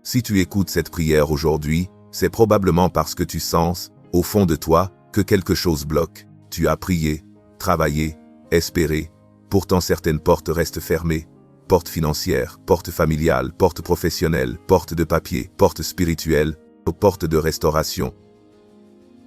Si tu écoutes cette prière aujourd'hui, c'est probablement parce que tu sens, au fond de toi, que quelque chose bloque. Tu as prié, travaillé, espéré. Pourtant certaines portes restent fermées. Porte financière, porte familiale, porte professionnelle, porte de papier, porte spirituelle, porte de restauration.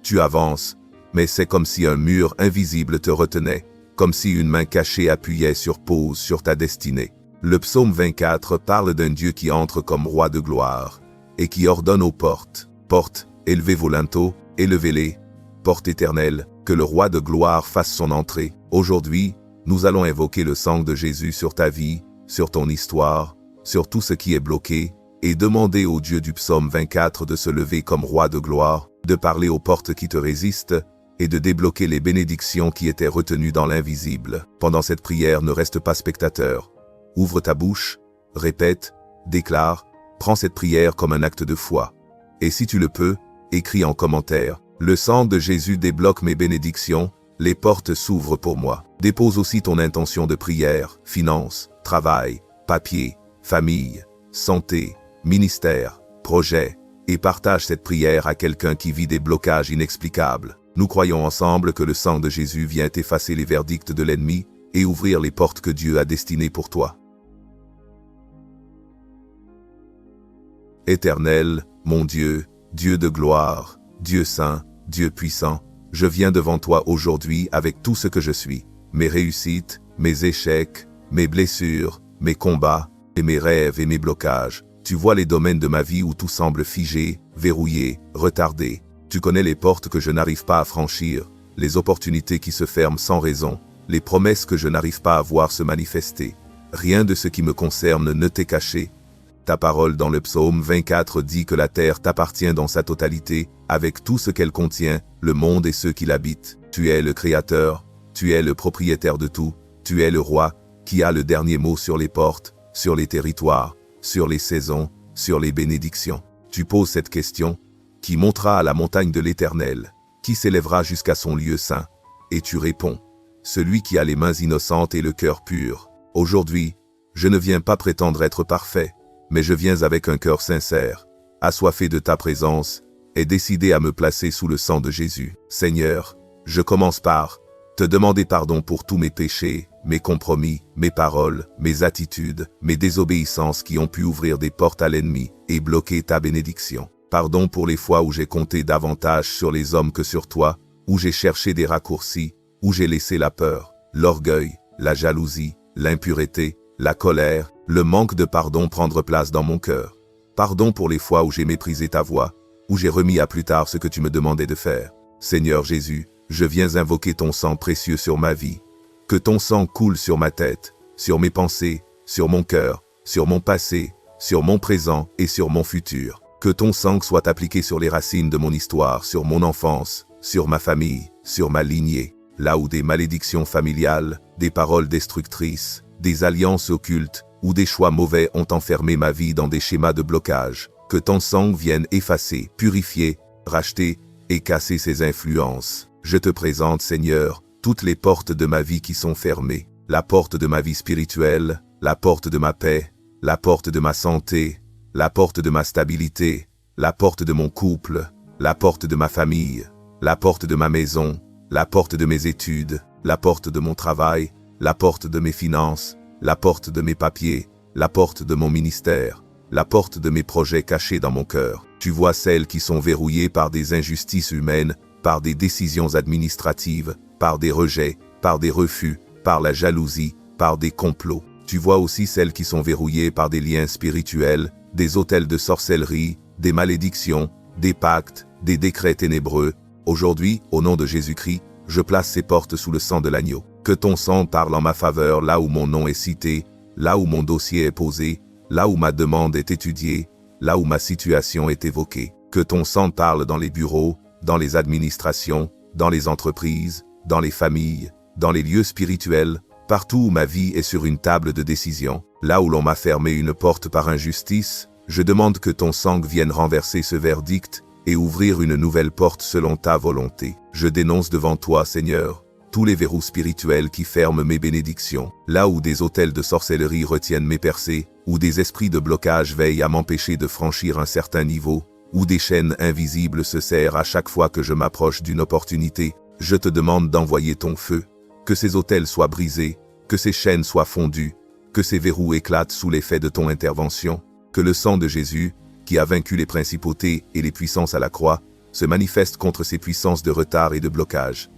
Tu avances, mais c'est comme si un mur invisible te retenait, comme si une main cachée appuyait sur pause sur ta destinée. Le psaume 24 parle d'un Dieu qui entre comme roi de gloire, et qui ordonne aux portes, portes, élevez vos linteaux, élevez-les, porte éternelle, que le roi de gloire fasse son entrée. Aujourd'hui, nous allons invoquer le sang de Jésus sur ta vie, sur ton histoire, sur tout ce qui est bloqué, et demander au Dieu du psaume 24 de se lever comme roi de gloire, de parler aux portes qui te résistent, et de débloquer les bénédictions qui étaient retenues dans l'invisible. Pendant cette prière, ne reste pas spectateur. Ouvre ta bouche, répète, déclare, prends cette prière comme un acte de foi. Et si tu le peux, écris en commentaire. Le sang de Jésus débloque mes bénédictions, les portes s'ouvrent pour moi. Dépose aussi ton intention de prière, finances, travail, papier, famille, santé, ministère, projet, et partage cette prière à quelqu'un qui vit des blocages inexplicables. Nous croyons ensemble que le sang de Jésus vient effacer les verdicts de l'ennemi et ouvrir les portes que Dieu a destinées pour toi. Éternel, mon Dieu, Dieu de gloire, Dieu saint, Dieu puissant, je viens devant toi aujourd'hui avec tout ce que je suis, mes réussites, mes échecs, mes blessures, mes combats, et mes rêves et mes blocages. Tu vois les domaines de ma vie où tout semble figé, verrouillé, retardé. Tu connais les portes que je n'arrive pas à franchir, les opportunités qui se ferment sans raison, les promesses que je n'arrive pas à voir se manifester. Rien de ce qui me concerne ne t'est caché. Ta parole dans le psaume 24 dit que la terre t'appartient dans sa totalité, avec tout ce qu'elle contient, le monde et ceux qui l'habitent. Tu es le Créateur, tu es le propriétaire de tout, tu es le roi, qui a le dernier mot sur les portes, sur les territoires, sur les saisons, sur les bénédictions. Tu poses cette question, qui montera à la montagne de l'Éternel, qui s'élèvera jusqu'à son lieu saint. Et tu réponds, celui qui a les mains innocentes et le cœur pur. Aujourd'hui, je ne viens pas prétendre être parfait, mais je viens avec un cœur sincère, assoiffé de ta présence, et décidé à me placer sous le sang de Jésus. Seigneur, je commence par te demander pardon pour tous mes péchés, mes compromis, mes paroles, mes attitudes, mes désobéissances qui ont pu ouvrir des portes à l'ennemi et bloquer ta bénédiction. Pardon pour les fois où j'ai compté davantage sur les hommes que sur toi, où j'ai cherché des raccourcis, où j'ai laissé la peur, l'orgueil, la jalousie, l'impureté, la colère, le manque de pardon prendre place dans mon cœur. Pardon pour les fois où j'ai méprisé ta voix, où j'ai remis à plus tard ce que tu me demandais de faire. Seigneur Jésus, je viens invoquer ton sang précieux sur ma vie. Que ton sang coule sur ma tête, sur mes pensées, sur mon cœur, sur mon passé, sur mon présent et sur mon futur. Que ton sang soit appliqué sur les racines de mon histoire, sur mon enfance, sur ma famille, sur ma lignée. Là où des malédictions familiales, des paroles destructrices, des alliances occultes ou des choix mauvais ont enfermé ma vie dans des schémas de blocage. Que ton sang vienne effacer, purifier, racheter et casser ces influences. Je te présente, Seigneur, toutes les portes de ma vie qui sont fermées. La porte de ma vie spirituelle, la porte de ma paix, la porte de ma santé, la porte de ma stabilité, la porte de mon couple, la porte de ma famille, la porte de ma maison, la porte de mes études, la porte de mon travail, la porte de mes finances, la porte de mes papiers, la porte de mon ministère, la porte de mes projets cachés dans mon cœur. Tu vois celles qui sont verrouillées par des injustices humaines, par des décisions administratives, par des rejets, par des refus, par la jalousie, par des complots. Tu vois aussi celles qui sont verrouillées par des liens spirituels, des autels de sorcellerie, des malédictions, des pactes, des décrets ténébreux. Aujourd'hui, au nom de Jésus-Christ, je place ces portes sous le sang de l'agneau. Que ton sang parle en ma faveur là où mon nom est cité, là où mon dossier est posé, là où ma demande est étudiée, là où ma situation est évoquée. Que ton sang parle dans les bureaux, dans les administrations, dans les entreprises, dans les familles, dans les lieux spirituels, partout où ma vie est sur une table de décision. Là où l'on m'a fermé une porte par injustice, je demande que ton sang vienne renverser ce verdict et ouvrir une nouvelle porte selon ta volonté. Je dénonce devant toi, Seigneur, tous les verrous spirituels qui ferment mes bénédictions. Là où des autels de sorcellerie retiennent mes percées, où des esprits de blocage veillent à m'empêcher de franchir un certain niveau, où des chaînes invisibles se serrent à chaque fois que je m'approche d'une opportunité, je te demande d'envoyer ton feu, que ces autels soient brisés, que ces chaînes soient fondues, que ces verrous éclatent sous l'effet de ton intervention, que le sang de Jésus, qui a vaincu les principautés et les puissances à la croix, se manifeste contre ces puissances de retard et de blocage.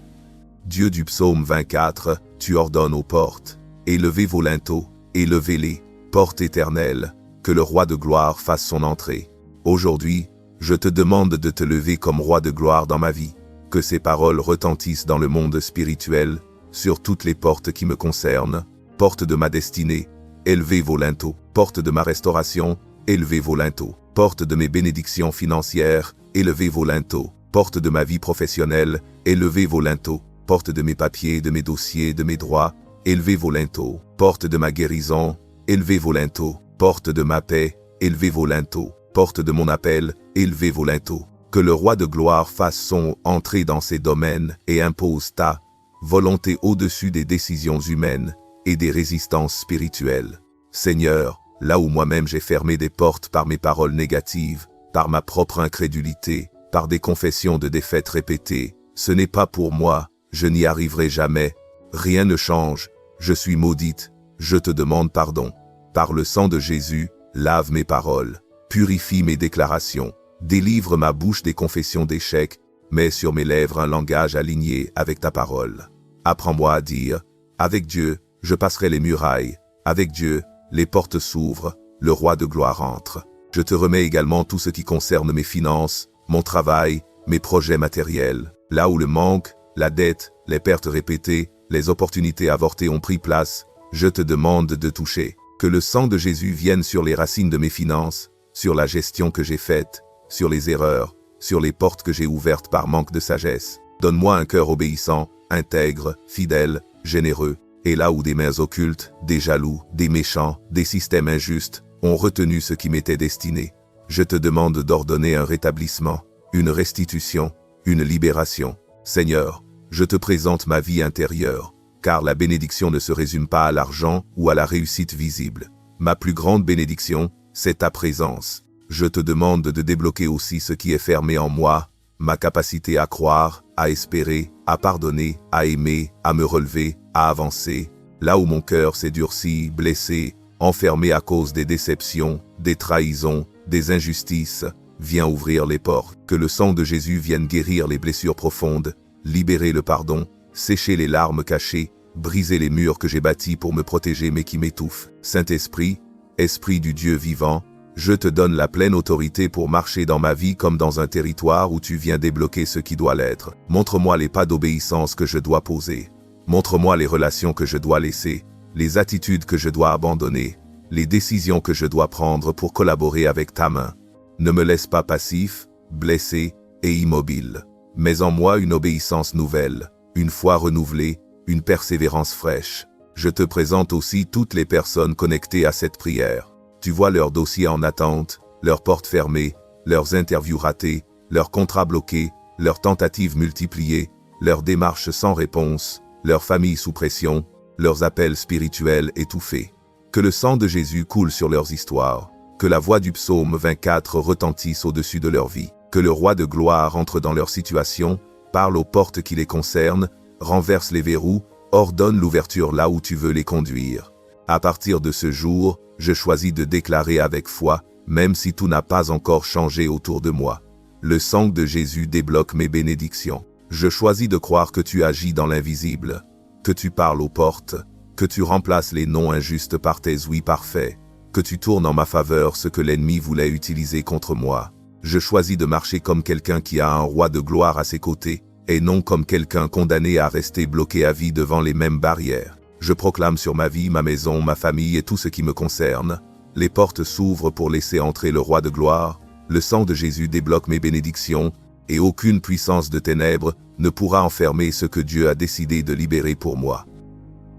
Dieu du psaume 24, tu ordonnes aux portes, élevez vos linteaux, élevez-les, portes éternelles, que le roi de gloire fasse son entrée. Aujourd'hui, je te demande de te lever comme roi de gloire dans ma vie, que ces paroles retentissent dans le monde spirituel, sur toutes les portes qui me concernent, portes de ma destinée, élevez vos linteaux, portes de ma restauration, élevez vos linteaux, portes de mes bénédictions financières, élevez vos linteaux, portes de ma vie professionnelle, élevez vos linteaux, portes de mes papiers, de mes dossiers, de mes droits, élevez vos linteaux, portes de ma guérison, élevez vos linteaux, portes de ma paix, élevez vos linteaux, portes de mon appel, élevez vos linteaux. Que le roi de gloire fasse son entrée dans ces domaines et impose ta volonté au-dessus des décisions humaines et des résistances spirituelles. Seigneur, là où moi-même j'ai fermé des portes par mes paroles négatives, par ma propre incrédulité, par des confessions de défaite répétées, ce n'est pas pour moi, je n'y arriverai jamais, rien ne change, je suis maudite, je te demande pardon. Par le sang de Jésus, lave mes paroles, purifie mes déclarations, délivre ma bouche des confessions d'échec, mets sur mes lèvres un langage aligné avec ta parole. Apprends-moi à dire, avec Dieu, je passerai les murailles, avec Dieu, les portes s'ouvrent, le roi de gloire entre. Je te remets également tout ce qui concerne mes finances, mon travail, mes projets matériels, là où le manque, la dette, les pertes répétées, les opportunités avortées ont pris place, je te demande de toucher. Que le sang de Jésus vienne sur les racines de mes finances, sur la gestion que j'ai faite, sur les erreurs, sur les portes que j'ai ouvertes par manque de sagesse. Donne-moi un cœur obéissant, intègre, fidèle, généreux, et là où des mains occultes, des jaloux, des méchants, des systèmes injustes, ont retenu ce qui m'était destiné. Je te demande d'ordonner un rétablissement, une restitution, une libération. Seigneur, je te présente ma vie intérieure, car la bénédiction ne se résume pas à l'argent ou à la réussite visible. Ma plus grande bénédiction, c'est ta présence. Je te demande de débloquer aussi ce qui est fermé en moi, ma capacité à croire, à espérer, à pardonner, à aimer, à me relever, à avancer. Là où mon cœur s'est durci, blessé, enfermé à cause des déceptions, des trahisons, des injustices, viens ouvrir les portes. Que le sang de Jésus vienne guérir les blessures profondes, libérer le pardon, sécher les larmes cachées, briser les murs que j'ai bâtis pour me protéger mais qui m'étouffent. Saint-Esprit, Esprit du Dieu vivant, je te donne la pleine autorité pour marcher dans ma vie comme dans un territoire où tu viens débloquer ce qui doit l'être. Montre-moi les pas d'obéissance que je dois poser. Montre-moi les relations que je dois laisser, les attitudes que je dois abandonner, les décisions que je dois prendre pour collaborer avec ta main. Ne me laisse pas passif, blessé et immobile. Mets en moi une obéissance nouvelle, une foi renouvelée, une persévérance fraîche. Je te présente aussi toutes les personnes connectées à cette prière. Tu vois leurs dossiers en attente, leurs portes fermées, leurs interviews ratées, leurs contrats bloqués, leurs tentatives multipliées, leurs démarches sans réponse, leurs familles sous pression, leurs appels spirituels étouffés. Que le sang de Jésus coule sur leurs histoires, que la voix du psaume 24 retentisse au-dessus de leur vie, que le roi de gloire entre dans leur situation, parle aux portes qui les concernent, renverse les verrous, ordonne l'ouverture là où tu veux les conduire. À partir de ce jour, je choisis de déclarer avec foi, même si tout n'a pas encore changé autour de moi. Le sang de Jésus débloque mes bénédictions. Je choisis de croire que tu agis dans l'invisible, que tu parles aux portes, que tu remplaces les non injustes par tes oui parfaits, que tu tournes en ma faveur ce que l'ennemi voulait utiliser contre moi. Je choisis de marcher comme quelqu'un qui a un roi de gloire à ses côtés, et non comme quelqu'un condamné à rester bloqué à vie devant les mêmes barrières. Je proclame sur ma vie, ma maison, ma famille et tout ce qui me concerne. Les portes s'ouvrent pour laisser entrer le roi de gloire. Le sang de Jésus débloque mes bénédictions, et aucune puissance de ténèbres ne pourra enfermer ce que Dieu a décidé de libérer pour moi.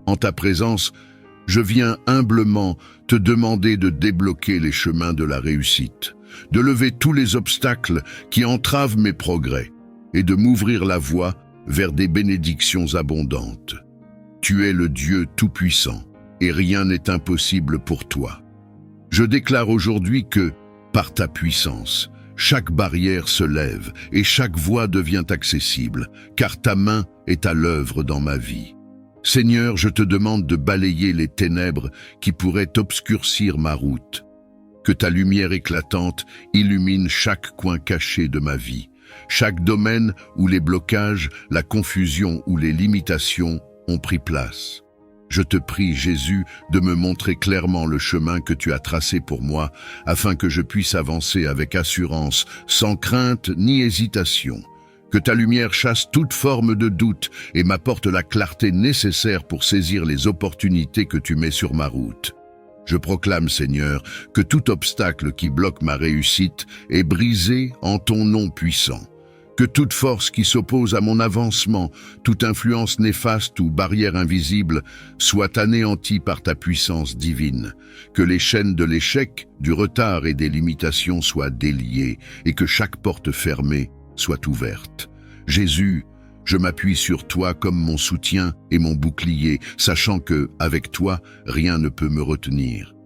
En ta présence, je viens humblement te demander de débloquer les chemins de la réussite, de lever tous les obstacles qui entravent mes progrès, et de m'ouvrir la voie vers des bénédictions abondantes. Tu es le Dieu Tout-Puissant, et rien n'est impossible pour toi. Je déclare aujourd'hui que, par ta puissance, chaque barrière se lève et chaque voie devient accessible, car ta main est à l'œuvre dans ma vie. Seigneur, je te demande de balayer les ténèbres qui pourraient obscurcir ma route. Que ta lumière éclatante illumine chaque coin caché de ma vie, chaque domaine où les blocages, la confusion ou les limitations ont pris place. Je te prie, Jésus, de me montrer clairement le chemin que tu as tracé pour moi, afin que je puisse avancer avec assurance, sans crainte ni hésitation. Que ta lumière chasse toute forme de doute et m'apporte la clarté nécessaire pour saisir les opportunités que tu mets sur ma route. Je proclame, Seigneur, que tout obstacle qui bloque ma réussite est brisé en ton nom puissant. Que toute force qui s'oppose à mon avancement, toute influence néfaste ou barrière invisible, soit anéantie par ta puissance divine. Que les chaînes de l'échec, du retard et des limitations soient déliées et que chaque porte fermée soit ouverte. Jésus, je m'appuie sur toi comme mon soutien et mon bouclier, sachant que, avec toi, rien ne peut me retenir.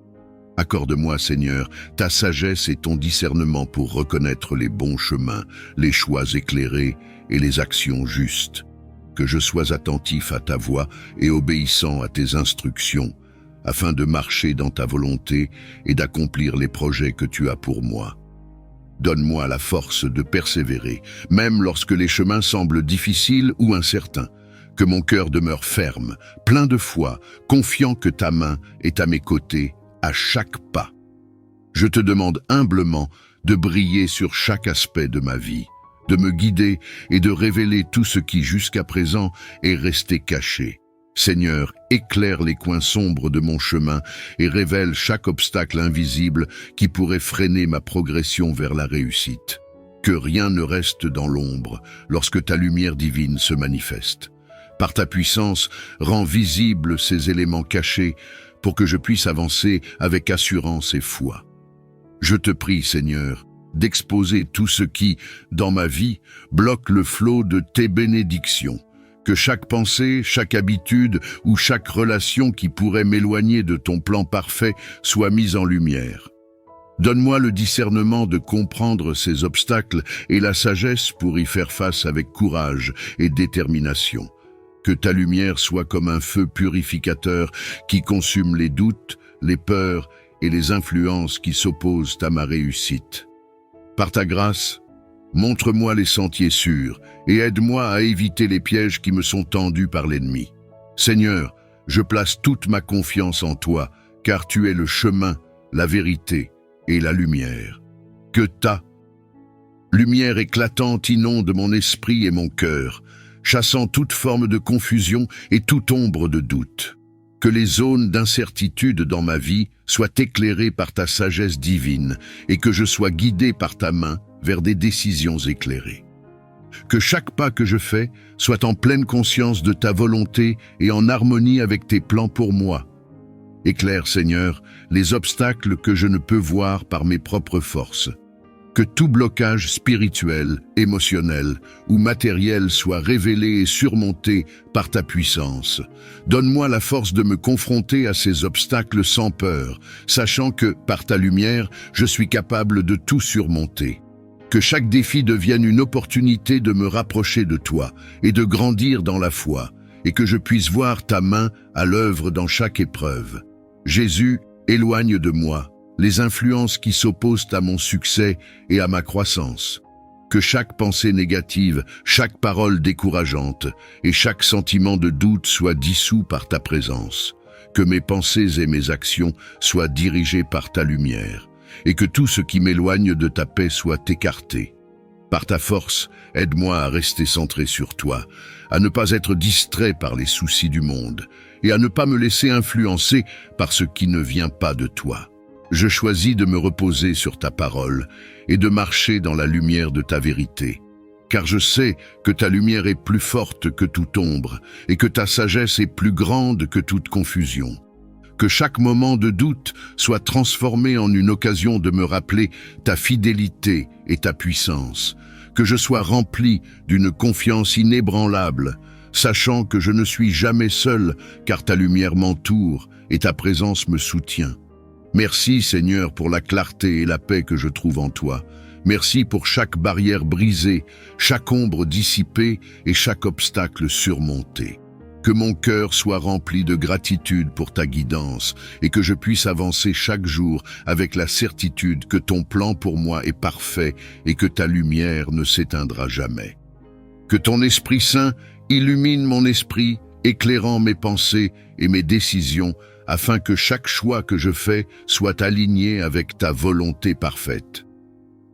Accorde-moi, Seigneur, ta sagesse et ton discernement pour reconnaître les bons chemins, les choix éclairés et les actions justes. Que je sois attentif à ta voix et obéissant à tes instructions, afin de marcher dans ta volonté et d'accomplir les projets que tu as pour moi. Donne-moi la force de persévérer, même lorsque les chemins semblent difficiles ou incertains. Que mon cœur demeure ferme, plein de foi, confiant que ta main est à mes côtés à chaque pas. Je te demande humblement de briller sur chaque aspect de ma vie, de me guider et de révéler tout ce qui jusqu'à présent est resté caché. Seigneur, éclaire les coins sombres de mon chemin et révèle chaque obstacle invisible qui pourrait freiner ma progression vers la réussite. Que rien ne reste dans l'ombre lorsque ta lumière divine se manifeste. Par ta puissance, rends visibles ces éléments cachés pour que je puisse avancer avec assurance et foi. Je te prie, Seigneur, d'exposer tout ce qui, dans ma vie, bloque le flot de tes bénédictions. Que chaque pensée, chaque habitude ou chaque relation qui pourrait m'éloigner de ton plan parfait soit mise en lumière. Donne-moi le discernement de comprendre ces obstacles et la sagesse pour y faire face avec courage et détermination. Que ta lumière soit comme un feu purificateur qui consume les doutes, les peurs et les influences qui s'opposent à ma réussite. Par ta grâce, montre-moi les sentiers sûrs et aide-moi à éviter les pièges qui me sont tendus par l'ennemi. Seigneur, je place toute ma confiance en toi, car tu es le chemin, la vérité et la lumière. Que ta lumière éclatante inonde mon esprit et mon cœur, chassant toute forme de confusion et toute ombre de doute. Que les zones d'incertitude dans ma vie soient éclairées par ta sagesse divine et que je sois guidé par ta main vers des décisions éclairées. Que chaque pas que je fais soit en pleine conscience de ta volonté et en harmonie avec tes plans pour moi. Éclaire, Seigneur, les obstacles que je ne peux voir par mes propres forces. Que tout blocage spirituel, émotionnel ou matériel soit révélé et surmonté par ta puissance. Donne-moi la force de me confronter à ces obstacles sans peur, sachant que, par ta lumière, je suis capable de tout surmonter. Que chaque défi devienne une opportunité de me rapprocher de toi et de grandir dans la foi, et que je puisse voir ta main à l'œuvre dans chaque épreuve. Jésus, éloigne de moi les influences qui s'opposent à mon succès et à ma croissance. Que chaque pensée négative, chaque parole décourageante et chaque sentiment de doute soit dissous par ta présence. Que mes pensées et mes actions soient dirigées par ta lumière et que tout ce qui m'éloigne de ta paix soit écarté. Par ta force, aide-moi à rester centré sur toi, à ne pas être distrait par les soucis du monde et à ne pas me laisser influencer par ce qui ne vient pas de toi. Je choisis de me reposer sur ta parole et de marcher dans la lumière de ta vérité, car je sais que ta lumière est plus forte que toute ombre et que ta sagesse est plus grande que toute confusion. Que chaque moment de doute soit transformé en une occasion de me rappeler ta fidélité et ta puissance, que je sois rempli d'une confiance inébranlable, sachant que je ne suis jamais seul car ta lumière m'entoure et ta présence me soutient. Merci Seigneur pour la clarté et la paix que je trouve en toi. Merci pour chaque barrière brisée, chaque ombre dissipée et chaque obstacle surmonté. Que mon cœur soit rempli de gratitude pour ta guidance et que je puisse avancer chaque jour avec la certitude que ton plan pour moi est parfait et que ta lumière ne s'éteindra jamais. Que ton Esprit Saint illumine mon esprit, éclairant mes pensées et mes décisions, afin que chaque choix que je fais soit aligné avec ta volonté parfaite.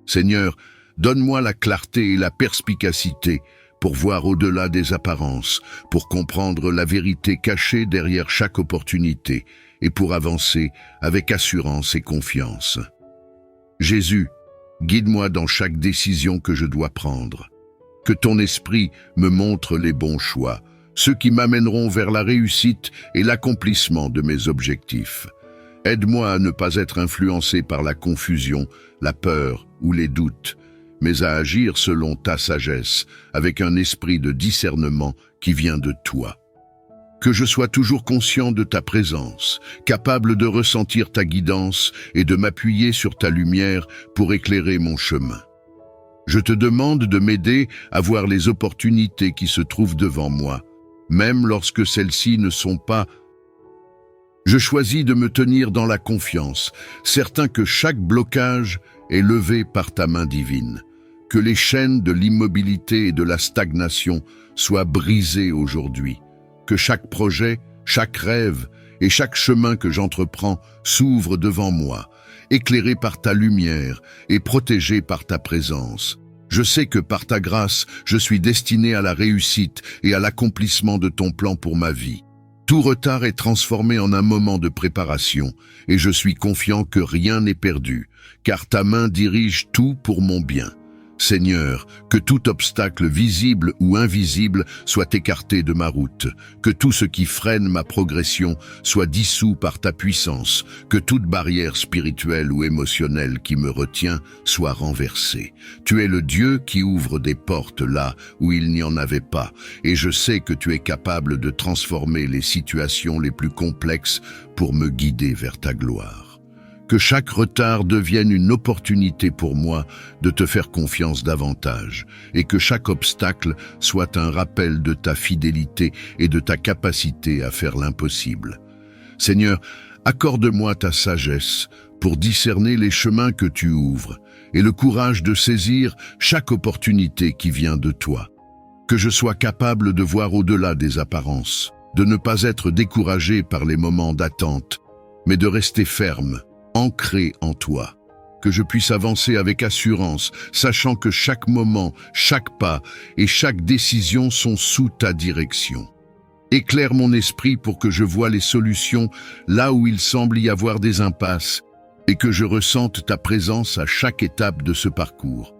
Seigneur, donne-moi la clarté et la perspicacité pour voir au-delà des apparences, pour comprendre la vérité cachée derrière chaque opportunité et pour avancer avec assurance et confiance. Jésus, guide-moi dans chaque décision que je dois prendre. Que ton esprit me montre les bons choix, ceux qui m'amèneront vers la réussite et l'accomplissement de mes objectifs. Aide-moi à ne pas être influencé par la confusion, la peur ou les doutes, mais à agir selon ta sagesse, avec un esprit de discernement qui vient de toi. Que je sois toujours conscient de ta présence, capable de ressentir ta guidance et de m'appuyer sur ta lumière pour éclairer mon chemin. Je te demande de m'aider à voir les opportunités qui se trouvent devant moi, même lorsque celles-ci ne sont pas. Je choisis de me tenir dans la confiance, certain que chaque blocage est levé par ta main divine. Que les chaînes de l'immobilité et de la stagnation soient brisées aujourd'hui. Que chaque projet, chaque rêve et chaque chemin que j'entreprends s'ouvre devant moi, éclairé par ta lumière et protégé par ta présence. Je sais que par ta grâce, je suis destiné à la réussite et à l'accomplissement de ton plan pour ma vie. Tout retard est transformé en un moment de préparation et je suis confiant que rien n'est perdu, car ta main dirige tout pour mon bien. Seigneur, que tout obstacle visible ou invisible soit écarté de ma route, que tout ce qui freine ma progression soit dissous par ta puissance, que toute barrière spirituelle ou émotionnelle qui me retient soit renversée. Tu es le Dieu qui ouvre des portes là où il n'y en avait pas, et je sais que tu es capable de transformer les situations les plus complexes pour me guider vers ta gloire. Que chaque retard devienne une opportunité pour moi de te faire confiance davantage et que chaque obstacle soit un rappel de ta fidélité et de ta capacité à faire l'impossible. Seigneur, accorde-moi ta sagesse pour discerner les chemins que tu ouvres et le courage de saisir chaque opportunité qui vient de toi. Que je sois capable de voir au-delà des apparences, de ne pas être découragé par les moments d'attente, mais de rester ferme, ancré en toi, que je puisse avancer avec assurance, sachant que chaque moment, chaque pas et chaque décision sont sous ta direction. Éclaire mon esprit pour que je voie les solutions là où il semble y avoir des impasses et que je ressente ta présence à chaque étape de ce parcours.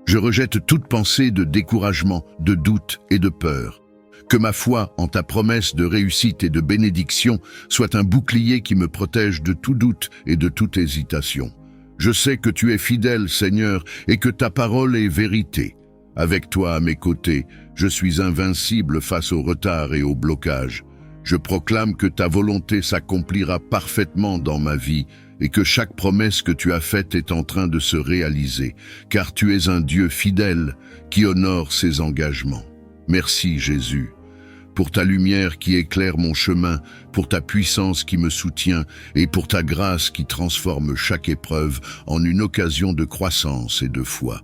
Je rejette toute pensée de découragement, de doute et de peur. Que ma foi en ta promesse de réussite et de bénédiction soit un bouclier qui me protège de tout doute et de toute hésitation. Je sais que tu es fidèle, Seigneur, et que ta parole est vérité. Avec toi à mes côtés, je suis invincible face au retard et au blocage. Je proclame que ta volonté s'accomplira parfaitement dans ma vie et que chaque promesse que tu as faite est en train de se réaliser, car tu es un Dieu fidèle qui honore ses engagements. Merci Jésus, pour ta lumière qui éclaire mon chemin, pour ta puissance qui me soutient et pour ta grâce qui transforme chaque épreuve en une occasion de croissance et de foi.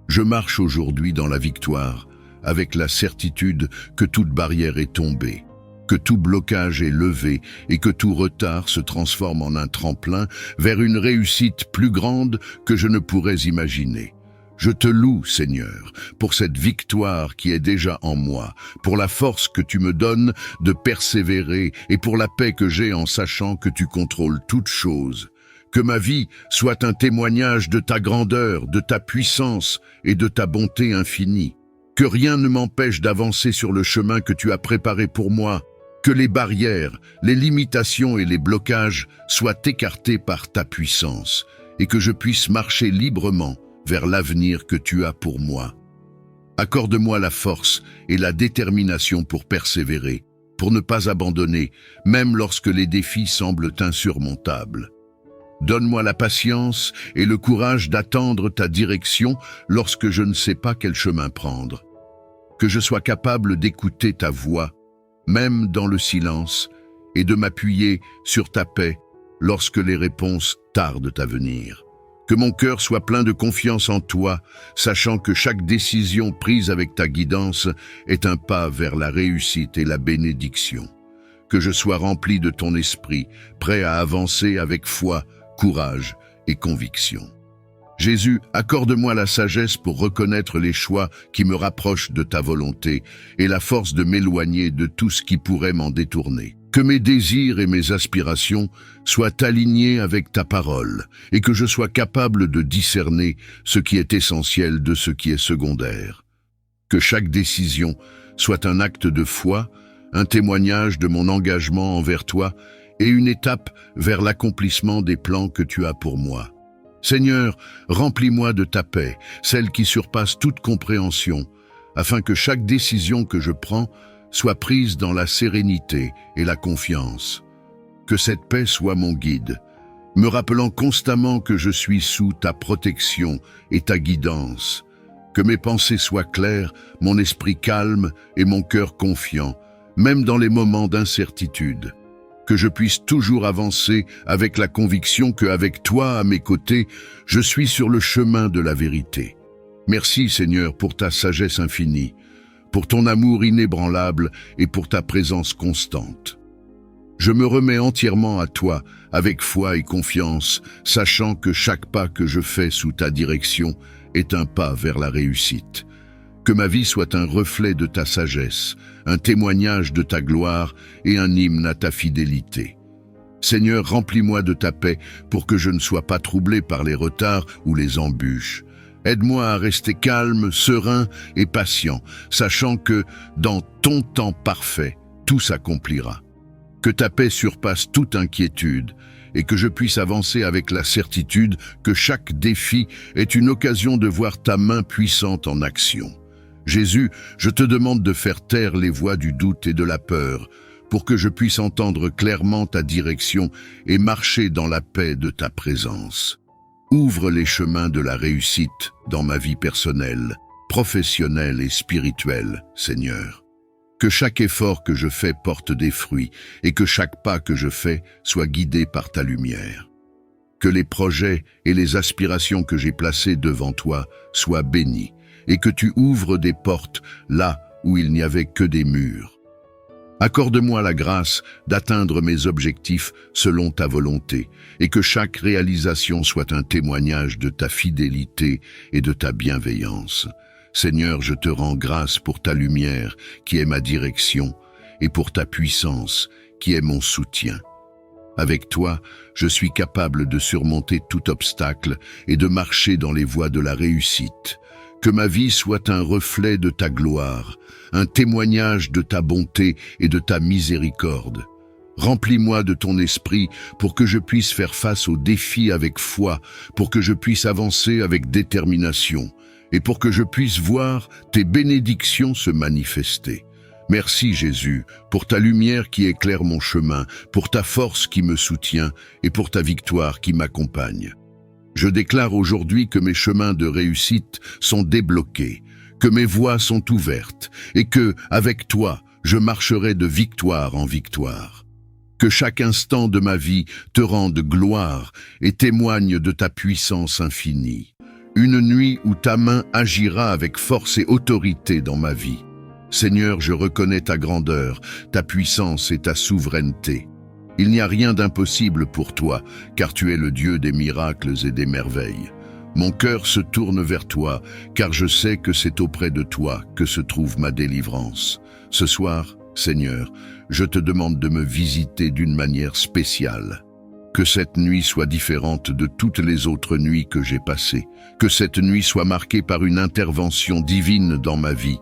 Je marche aujourd'hui dans la victoire, avec la certitude que toute barrière est tombée, que tout blocage est levé et que tout retard se transforme en un tremplin vers une réussite plus grande que je ne pourrais imaginer. Je te loue, Seigneur, pour cette victoire qui est déjà en moi, pour la force que tu me donnes de persévérer et pour la paix que j'ai en sachant que tu contrôles toutes choses. Que ma vie soit un témoignage de ta grandeur, de ta puissance et de ta bonté infinie. Que rien ne m'empêche d'avancer sur le chemin que tu as préparé pour moi. Que les barrières, les limitations et les blocages soient écartés par ta puissance et que je puisse marcher librement vers l'avenir que tu as pour moi. Accorde-moi la force et la détermination pour persévérer, pour ne pas abandonner, même lorsque les défis semblent insurmontables. Donne-moi la patience et le courage d'attendre ta direction lorsque je ne sais pas quel chemin prendre. Que je sois capable d'écouter ta voix, même dans le silence, et de m'appuyer sur ta paix lorsque les réponses tardent à venir. Que mon cœur soit plein de confiance en toi, sachant que chaque décision prise avec ta guidance est un pas vers la réussite et la bénédiction. Que je sois rempli de ton esprit, prêt à avancer avec foi, courage et conviction. Jésus, accorde-moi la sagesse pour reconnaître les choix qui me rapprochent de ta volonté et la force de m'éloigner de tout ce qui pourrait m'en détourner. Que mes désirs et mes aspirations soient alignés avec ta parole et que je sois capable de discerner ce qui est essentiel de ce qui est secondaire. Que chaque décision soit un acte de foi, un témoignage de mon engagement envers toi et une étape vers l'accomplissement des plans que tu as pour moi. Seigneur, remplis-moi de ta paix, celle qui surpasse toute compréhension, afin que chaque décision que je prends soit prise dans la sérénité et la confiance. Que cette paix soit mon guide, me rappelant constamment que je suis sous ta protection et ta guidance. Que mes pensées soient claires, mon esprit calme et mon cœur confiant, même dans les moments d'incertitude. Que je puisse toujours avancer avec la conviction qu'avec toi à mes côtés, je suis sur le chemin de la vérité. Merci Seigneur pour ta sagesse infinie, pour ton amour inébranlable et pour ta présence constante. Je me remets entièrement à toi avec foi et confiance, sachant que chaque pas que je fais sous ta direction est un pas vers la réussite. Que ma vie soit un reflet de ta sagesse, un témoignage de ta gloire et un hymne à ta fidélité. Seigneur, remplis-moi de ta paix pour que je ne sois pas troublé par les retards ou les embûches. Aide-moi à rester calme, serein et patient, sachant que, dans ton temps parfait, tout s'accomplira. Que ta paix surpasse toute inquiétude et que je puisse avancer avec la certitude que chaque défi est une occasion de voir ta main puissante en action. Jésus, je te demande de faire taire les voix du doute et de la peur, pour que je puisse entendre clairement ta direction et marcher dans la paix de ta présence. Ouvre les chemins de la réussite dans ma vie personnelle, professionnelle et spirituelle, Seigneur. Que chaque effort que je fais porte des fruits et que chaque pas que je fais soit guidé par ta lumière. Que les projets et les aspirations que j'ai placés devant toi soient bénis et que tu ouvres des portes là où il n'y avait que des murs. Accorde-moi la grâce d'atteindre mes objectifs selon ta volonté et que chaque réalisation soit un témoignage de ta fidélité et de ta bienveillance. Seigneur, je te rends grâce pour ta lumière qui est ma direction et pour ta puissance qui est mon soutien. Avec toi, je suis capable de surmonter tout obstacle et de marcher dans les voies de la réussite. Que ma vie soit un reflet de ta gloire, un témoignage de ta bonté et de ta miséricorde. Remplis-moi de ton esprit pour que je puisse faire face aux défis avec foi, pour que je puisse avancer avec détermination et pour que je puisse voir tes bénédictions se manifester. Merci Jésus pour ta lumière qui éclaire mon chemin, pour ta force qui me soutient et pour ta victoire qui m'accompagne. Je déclare aujourd'hui que mes chemins de réussite sont débloqués, que mes voies sont ouvertes et que, avec toi, je marcherai de victoire en victoire. Que chaque instant de ma vie te rende gloire et témoigne de ta puissance infinie. Une nuit où ta main agira avec force et autorité dans ma vie. Seigneur, je reconnais ta grandeur, ta puissance et ta souveraineté. Il n'y a rien d'impossible pour toi, car tu es le Dieu des miracles et des merveilles. Mon cœur se tourne vers toi, car je sais que c'est auprès de toi que se trouve ma délivrance. Ce soir, Seigneur, je te demande de me visiter d'une manière spéciale. Que cette nuit soit différente de toutes les autres nuits que j'ai passées. Que cette nuit soit marquée par une intervention divine dans ma vie,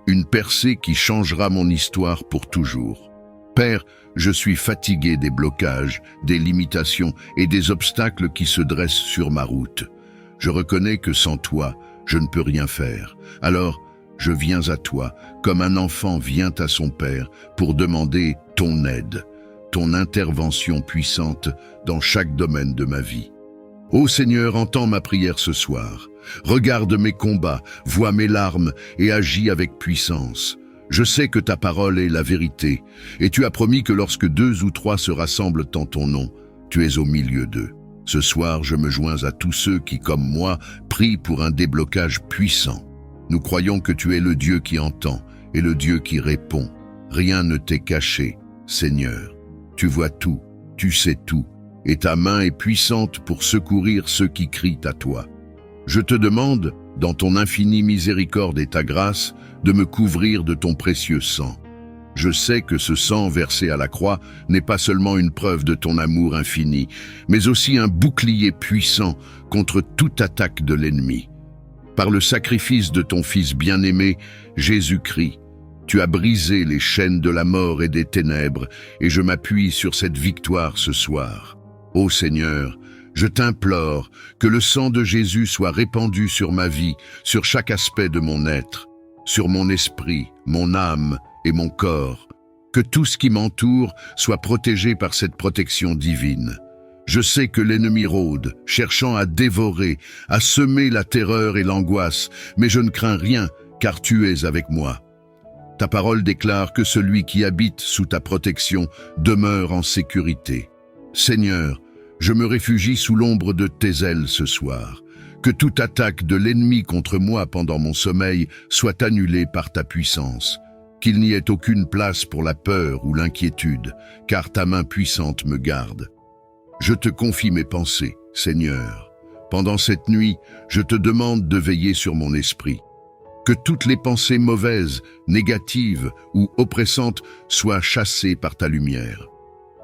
une percée qui changera mon histoire pour toujours. Père, je suis fatigué des blocages, des limitations et des obstacles qui se dressent sur ma route. Je reconnais que sans toi, je ne peux rien faire. Alors, je viens à toi, comme un enfant vient à son père, pour demander ton aide. ton intervention puissante dans chaque domaine de ma vie. Ô Seigneur, entends ma prière ce soir. Regarde mes combats, vois mes larmes et agis avec puissance. Je sais que ta parole est la vérité, et tu as promis que lorsque 2 ou 3 se rassemblent en ton nom, tu es au milieu d'eux. Ce soir, je me joins à tous ceux qui, comme moi, prient pour un déblocage puissant. Nous croyons que tu es le Dieu qui entend et le Dieu qui répond. Rien ne t'est caché, Seigneur. Tu vois tout, tu sais tout, et ta main est puissante pour secourir ceux qui crient à toi. Je te demande, dans ton infinie miséricorde et ta grâce, de me couvrir de ton précieux sang. Je sais que ce sang versé à la croix n'est pas seulement une preuve de ton amour infini, mais aussi un bouclier puissant contre toute attaque de l'ennemi. Par le sacrifice de ton Fils bien-aimé, Jésus-Christ, tu as brisé les chaînes de la mort et des ténèbres, et je m'appuie sur cette victoire ce soir. Ô Seigneur, je t'implore que le sang de Jésus soit répandu sur ma vie, sur chaque aspect de mon être, sur mon esprit, mon âme et mon corps. Que tout ce qui m'entoure soit protégé par cette protection divine. Je sais que l'ennemi rôde, cherchant à dévorer, à semer la terreur et l'angoisse, mais je ne crains rien, car tu es avec moi. Ta parole déclare que celui qui habite sous ta protection demeure en sécurité. Seigneur, je me réfugie sous l'ombre de tes ailes ce soir. Que toute attaque de l'ennemi contre moi pendant mon sommeil soit annulée par ta puissance. Qu'il n'y ait aucune place pour la peur ou l'inquiétude, car ta main puissante me garde. Je te confie mes pensées, Seigneur. Pendant cette nuit, je te demande de veiller sur mon esprit. Que toutes les pensées mauvaises, négatives ou oppressantes soient chassées par ta lumière.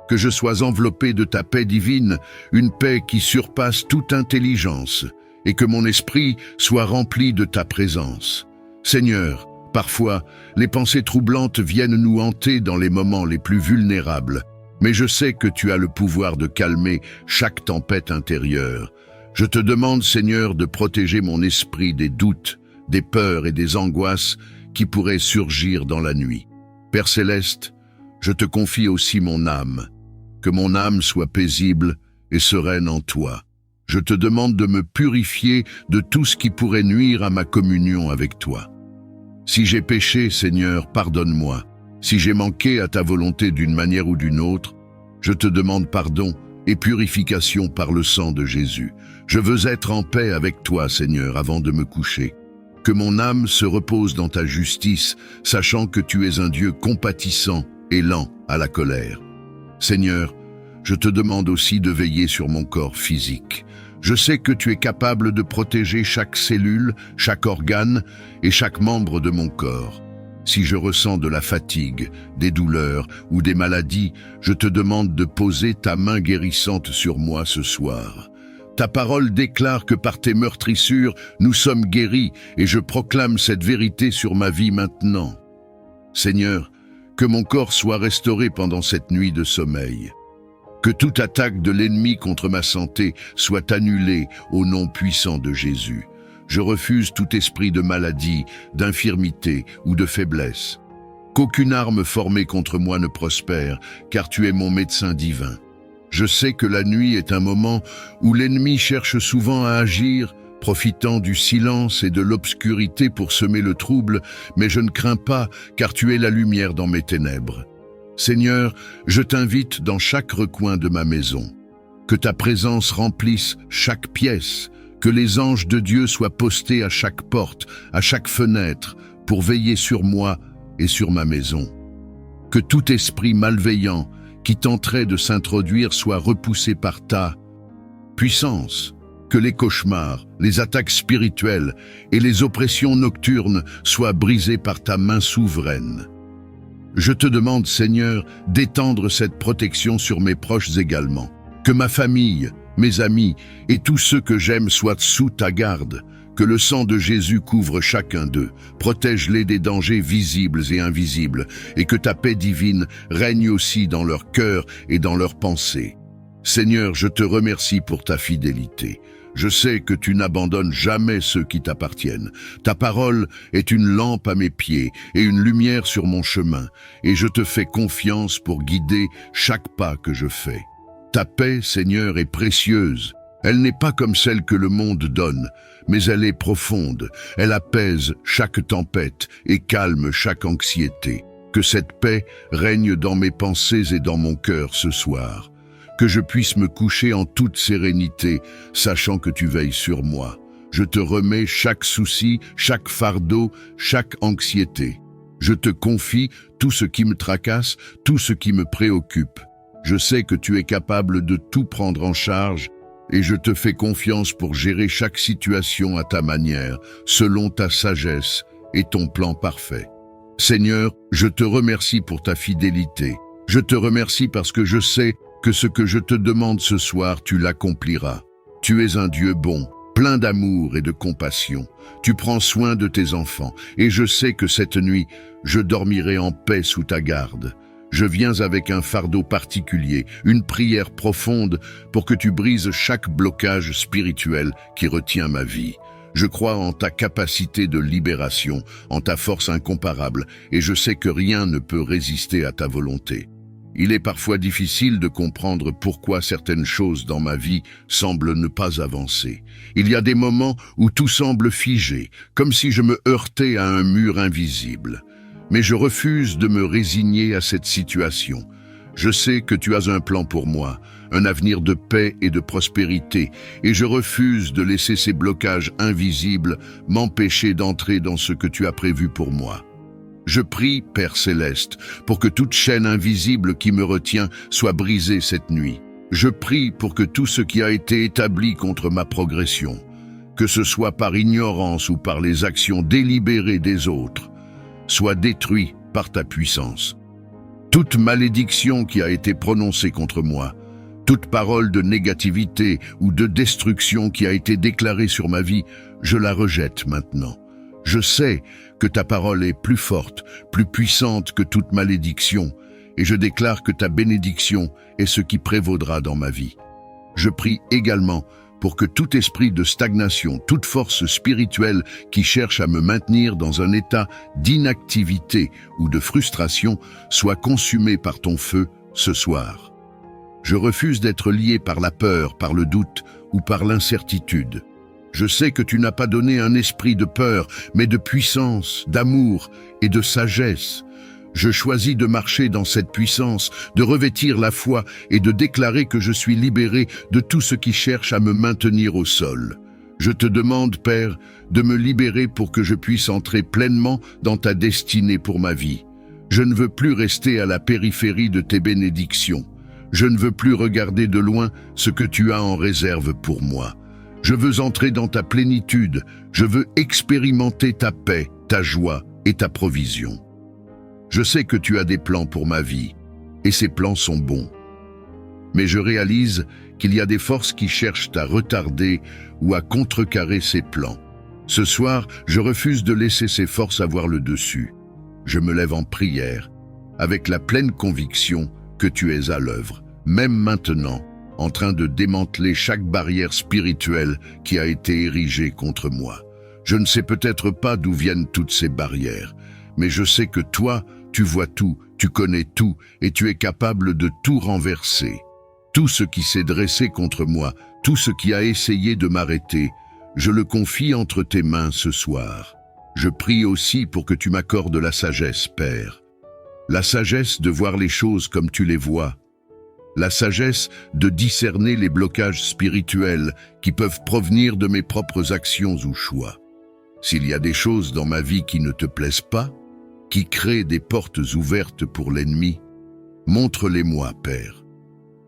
Que je sois enveloppé de ta paix divine, une paix qui surpasse toute intelligence, et que mon esprit soit rempli de ta présence. Seigneur, parfois, les pensées troublantes viennent nous hanter dans les moments les plus vulnérables, mais je sais que tu as le pouvoir de calmer chaque tempête intérieure. Je te demande, Seigneur, de protéger mon esprit des doutes, des peurs et des angoisses qui pourraient surgir dans la nuit. Père céleste, je te confie aussi mon âme. Que mon âme soit paisible et sereine en toi. Je te demande de me purifier de tout ce qui pourrait nuire à ma communion avec toi. Si j'ai péché, Seigneur, pardonne-moi. Si j'ai manqué à ta volonté d'une manière ou d'une autre, je te demande pardon et purification par le sang de Jésus. Je veux être en paix avec toi, Seigneur, avant de me coucher. Que mon âme se repose dans ta justice, sachant que tu es un Dieu compatissant et lent à la colère. Seigneur, je te demande aussi de veiller sur mon corps physique. Je sais que tu es capable de protéger chaque cellule, chaque organe et chaque membre de mon corps. Si je ressens de la fatigue, des douleurs ou des maladies, je te demande de poser ta main guérissante sur moi ce soir. Ta parole déclare que par tes meurtrissures, nous sommes guéris et je proclame cette vérité sur ma vie maintenant. Seigneur, que mon corps soit restauré pendant cette nuit de sommeil. Que toute attaque de l'ennemi contre ma santé soit annulée au nom puissant de Jésus. Je refuse tout esprit de maladie, d'infirmité ou de faiblesse. Qu'aucune arme formée contre moi ne prospère, car tu es mon médecin divin. Je sais que la nuit est un moment où l'ennemi cherche souvent à agir, profitant du silence et de l'obscurité pour semer le trouble, mais je ne crains pas, car tu es la lumière dans mes ténèbres. Seigneur, je t'invite dans chaque recoin de ma maison. Que ta présence remplisse chaque pièce, que les anges de Dieu soient postés à chaque porte, à chaque fenêtre, pour veiller sur moi et sur ma maison. Que tout esprit malveillant qui tenterait de s'introduire soit repoussé par ta puissance. Que les cauchemars, les attaques spirituelles et les oppressions nocturnes soient brisées par ta main souveraine. Je te demande, Seigneur, d'étendre cette protection sur mes proches également. Que ma famille, mes amis et tous ceux que j'aime soient sous ta garde. Que le sang de Jésus couvre chacun d'eux, protège-les des dangers visibles et invisibles, et que ta paix divine règne aussi dans leur cœur et dans leurs pensées. Seigneur, je te remercie pour ta fidélité. Je sais que tu n'abandonnes jamais ceux qui t'appartiennent. Ta parole est une lampe à mes pieds et une lumière sur mon chemin, et je te fais confiance pour guider chaque pas que je fais. Ta paix, Seigneur, est précieuse. Elle n'est pas comme celle que le monde donne, mais elle est profonde. Elle apaise chaque tempête et calme chaque anxiété. Que cette paix règne dans mes pensées et dans mon cœur ce soir. Que je puisse me coucher en toute sérénité, sachant que tu veilles sur moi. Je te remets chaque souci, chaque fardeau, chaque anxiété. Je te confie tout ce qui me tracasse, tout ce qui me préoccupe. Je sais que tu es capable de tout prendre en charge et je te fais confiance pour gérer chaque situation à ta manière, selon ta sagesse et ton plan parfait. Seigneur, je te remercie pour ta fidélité. Je te remercie parce que je sais que ce que je te demande ce soir, tu l'accompliras. Tu es un Dieu bon, plein d'amour et de compassion. Tu prends soin de tes enfants et je sais que cette nuit, je dormirai en paix sous ta garde. Je viens avec un fardeau particulier, une prière profonde pour que tu brises chaque blocage spirituel qui retient ma vie. Je crois en ta capacité de libération, en ta force incomparable, et je sais que rien ne peut résister à ta volonté. Il est parfois difficile de comprendre pourquoi certaines choses dans ma vie semblent ne pas avancer. Il y a des moments où tout semble figé, comme si je me heurtais à un mur invisible. Mais je refuse de me résigner à cette situation. Je sais que tu as un plan pour moi, un avenir de paix et de prospérité, et je refuse de laisser ces blocages invisibles m'empêcher d'entrer dans ce que tu as prévu pour moi. Je prie, Père Céleste, pour que toute chaîne invisible qui me retient soit brisée cette nuit. Je prie pour que tout ce qui a été établi contre ma progression, que ce soit par ignorance ou par les actions délibérées des autres, soit détruit par ta puissance. Toute malédiction qui a été prononcée contre moi, toute parole de négativité ou de destruction qui a été déclarée sur ma vie, je la rejette maintenant. Je sais que ta parole est plus forte, plus puissante que toute malédiction, et je déclare que ta bénédiction est ce qui prévaudra dans ma vie. Je prie également pour que tout esprit de stagnation, toute force spirituelle qui cherche à me maintenir dans un état d'inactivité ou de frustration soit consumée par ton feu ce soir. Je refuse d'être lié par la peur, par le doute ou par l'incertitude. Je sais que tu n'as pas donné un esprit de peur, mais de puissance, d'amour et de sagesse. Je choisis de marcher dans cette puissance, de revêtir la foi et de déclarer que je suis libéré de tout ce qui cherche à me maintenir au sol. Je te demande, Père, de me libérer pour que je puisse entrer pleinement dans ta destinée pour ma vie. Je ne veux plus rester à la périphérie de tes bénédictions. Je ne veux plus regarder de loin ce que tu as en réserve pour moi. Je veux entrer dans ta plénitude. Je veux expérimenter ta paix, ta joie et ta provision. Je sais que tu as des plans pour ma vie, et ces plans sont bons. Mais je réalise qu'il y a des forces qui cherchent à retarder ou à contrecarrer ces plans. Ce soir, je refuse de laisser ces forces avoir le dessus. Je me lève en prière, avec la pleine conviction que tu es à l'œuvre, même maintenant, en train de démanteler chaque barrière spirituelle qui a été érigée contre moi. Je ne sais peut-être pas d'où viennent toutes ces barrières, mais je sais que toi, tu vois tout, tu connais tout, et tu es capable de tout renverser. Tout ce qui s'est dressé contre moi, tout ce qui a essayé de m'arrêter, je le confie entre tes mains ce soir. Je prie aussi pour que tu m'accordes la sagesse, Père. La sagesse de voir les choses comme tu les vois. La sagesse de discerner les blocages spirituels qui peuvent provenir de mes propres actions ou choix. S'il y a des choses dans ma vie qui ne te plaisent pas, qui créent des portes ouvertes pour l'ennemi, montre-les-moi, Père.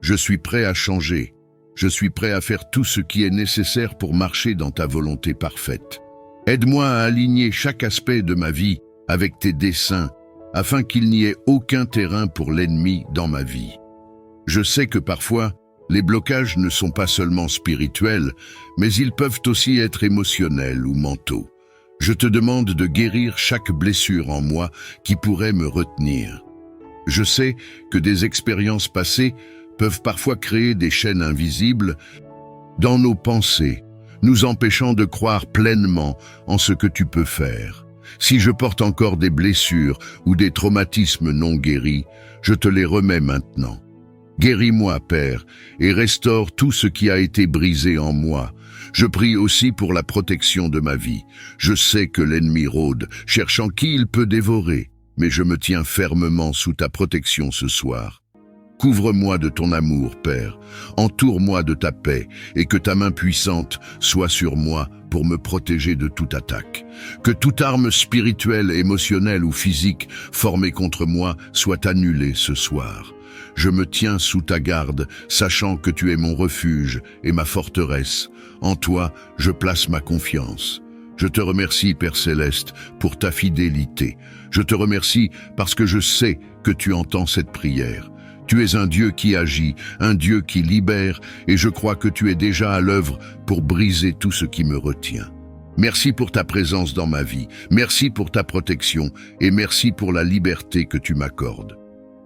Je suis prêt à changer. Je suis prêt à faire tout ce qui est nécessaire pour marcher dans ta volonté parfaite. Aide-moi à aligner chaque aspect de ma vie avec tes desseins, afin qu'il n'y ait aucun terrain pour l'ennemi dans ma vie. Je sais que parfois, les blocages ne sont pas seulement spirituels, mais ils peuvent aussi être émotionnels ou mentaux. Je te demande de guérir chaque blessure en moi qui pourrait me retenir. Je sais que des expériences passées peuvent parfois créer des chaînes invisibles dans nos pensées, nous empêchant de croire pleinement en ce que tu peux faire. Si je porte encore des blessures ou des traumatismes non guéris, je te les remets maintenant. Guéris-moi, Père, et restaure tout ce qui a été brisé en moi. Je prie aussi pour la protection de ma vie. Je sais que l'ennemi rôde, cherchant qui il peut dévorer, mais je me tiens fermement sous ta protection ce soir. Couvre-moi de ton amour, Père, entoure-moi de ta paix, et que ta main puissante soit sur moi pour me protéger de toute attaque. Que toute arme spirituelle, émotionnelle ou physique formée contre moi soit annulée ce soir. Je me tiens sous ta garde, sachant que tu es mon refuge et ma forteresse. En toi, je place ma confiance. Je te remercie, Père Céleste, pour ta fidélité. Je te remercie parce que je sais que tu entends cette prière. Tu es un Dieu qui agit, un Dieu qui libère, et je crois que tu es déjà à l'œuvre pour briser tout ce qui me retient. Merci pour ta présence dans ma vie, merci pour ta protection, et merci pour la liberté que tu m'accordes.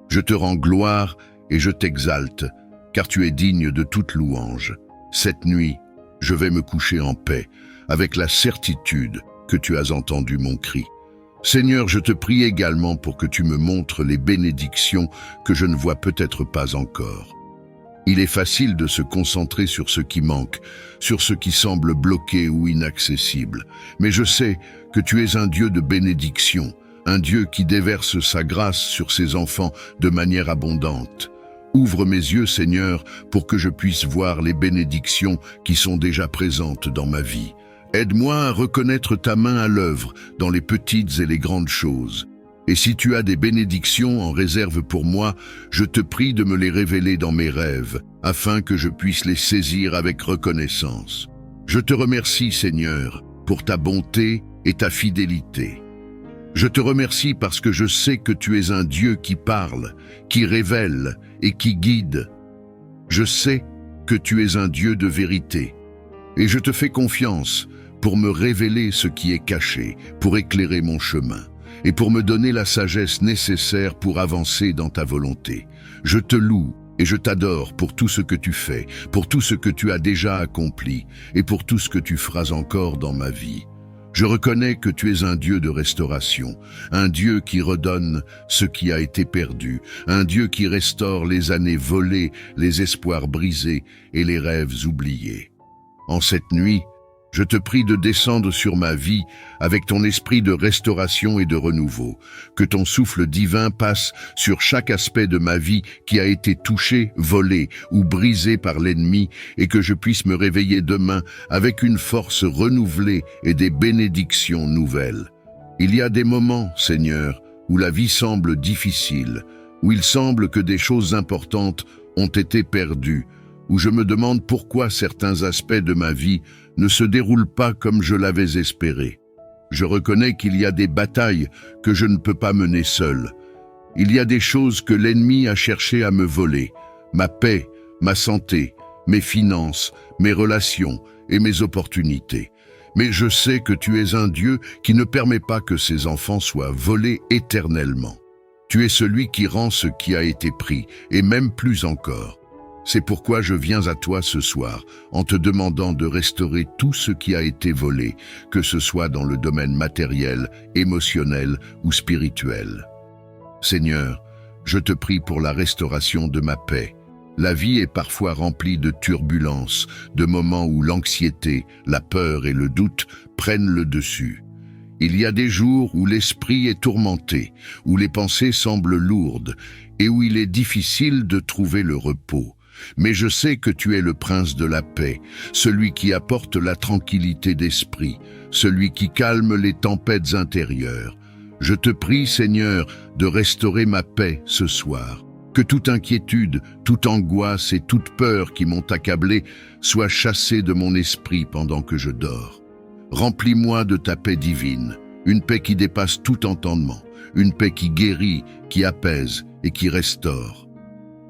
Je te rends gloire et je t'exalte, car tu es digne de toute louange. Cette nuit, je vais me coucher en paix, avec la certitude que tu as entendu mon cri. Seigneur, je te prie également pour que tu me montres les bénédictions que je ne vois peut-être pas encore. Il est facile de se concentrer sur ce qui manque, sur ce qui semble bloqué ou inaccessible. Mais je sais que tu es un Dieu de bénédiction, un Dieu qui déverse sa grâce sur ses enfants de manière abondante. Ouvre mes yeux, Seigneur, pour que je puisse voir les bénédictions qui sont déjà présentes dans ma vie. Aide-moi à reconnaître ta main à l'œuvre dans les petites et les grandes choses. Et si tu as des bénédictions en réserve pour moi, je te prie de me les révéler dans mes rêves, afin que je puisse les saisir avec reconnaissance. Je te remercie, Seigneur, pour ta bonté et ta fidélité. Je te remercie parce que je sais que tu es un Dieu qui parle, qui révèle et qui guide. Je sais que tu es un Dieu de vérité. Et je te fais confiance pour me révéler ce qui est caché, pour éclairer mon chemin, et pour me donner la sagesse nécessaire pour avancer dans ta volonté. Je te loue et je t'adore pour tout ce que tu fais, pour tout ce que tu as déjà accompli, et pour tout ce que tu feras encore dans ma vie. Je reconnais que tu es un Dieu de restauration, un Dieu qui redonne ce qui a été perdu, un Dieu qui restaure les années volées, les espoirs brisés et les rêves oubliés. En cette nuit, je te prie de descendre sur ma vie avec ton esprit de restauration et de renouveau, que ton souffle divin passe sur chaque aspect de ma vie qui a été touché, volé ou brisé par l'ennemi, et que je puisse me réveiller demain avec une force renouvelée et des bénédictions nouvelles. Il y a des moments, Seigneur, où la vie semble difficile, où il semble que des choses importantes ont été perdues, où je me demande pourquoi certains aspects de ma vie ne se déroulent pas comme je l'avais espéré. Je reconnais qu'il y a des batailles que je ne peux pas mener seul. Il y a des choses que l'ennemi a cherché à me voler, ma paix, ma santé, mes finances, mes relations et mes opportunités. Mais je sais que tu es un Dieu qui ne permet pas que ses enfants soient volés éternellement. Tu es celui qui rend ce qui a été pris, et même plus encore. C'est pourquoi je viens à toi ce soir, en te demandant de restaurer tout ce qui a été volé, que ce soit dans le domaine matériel, émotionnel ou spirituel. Seigneur, je te prie pour la restauration de ma paix. La vie est parfois remplie de turbulences, de moments où l'anxiété, la peur et le doute prennent le dessus. Il y a des jours où l'esprit est tourmenté, où les pensées semblent lourdes et où il est difficile de trouver le repos. Mais je sais que tu es le prince de la paix, celui qui apporte la tranquillité d'esprit, celui qui calme les tempêtes intérieures. Je te prie, Seigneur, de restaurer ma paix ce soir. Que toute inquiétude, toute angoisse et toute peur qui m'ont accablé soient chassées de mon esprit pendant que je dors. Remplis-moi de ta paix divine, une paix qui dépasse tout entendement, une paix qui guérit, qui apaise et qui restaure.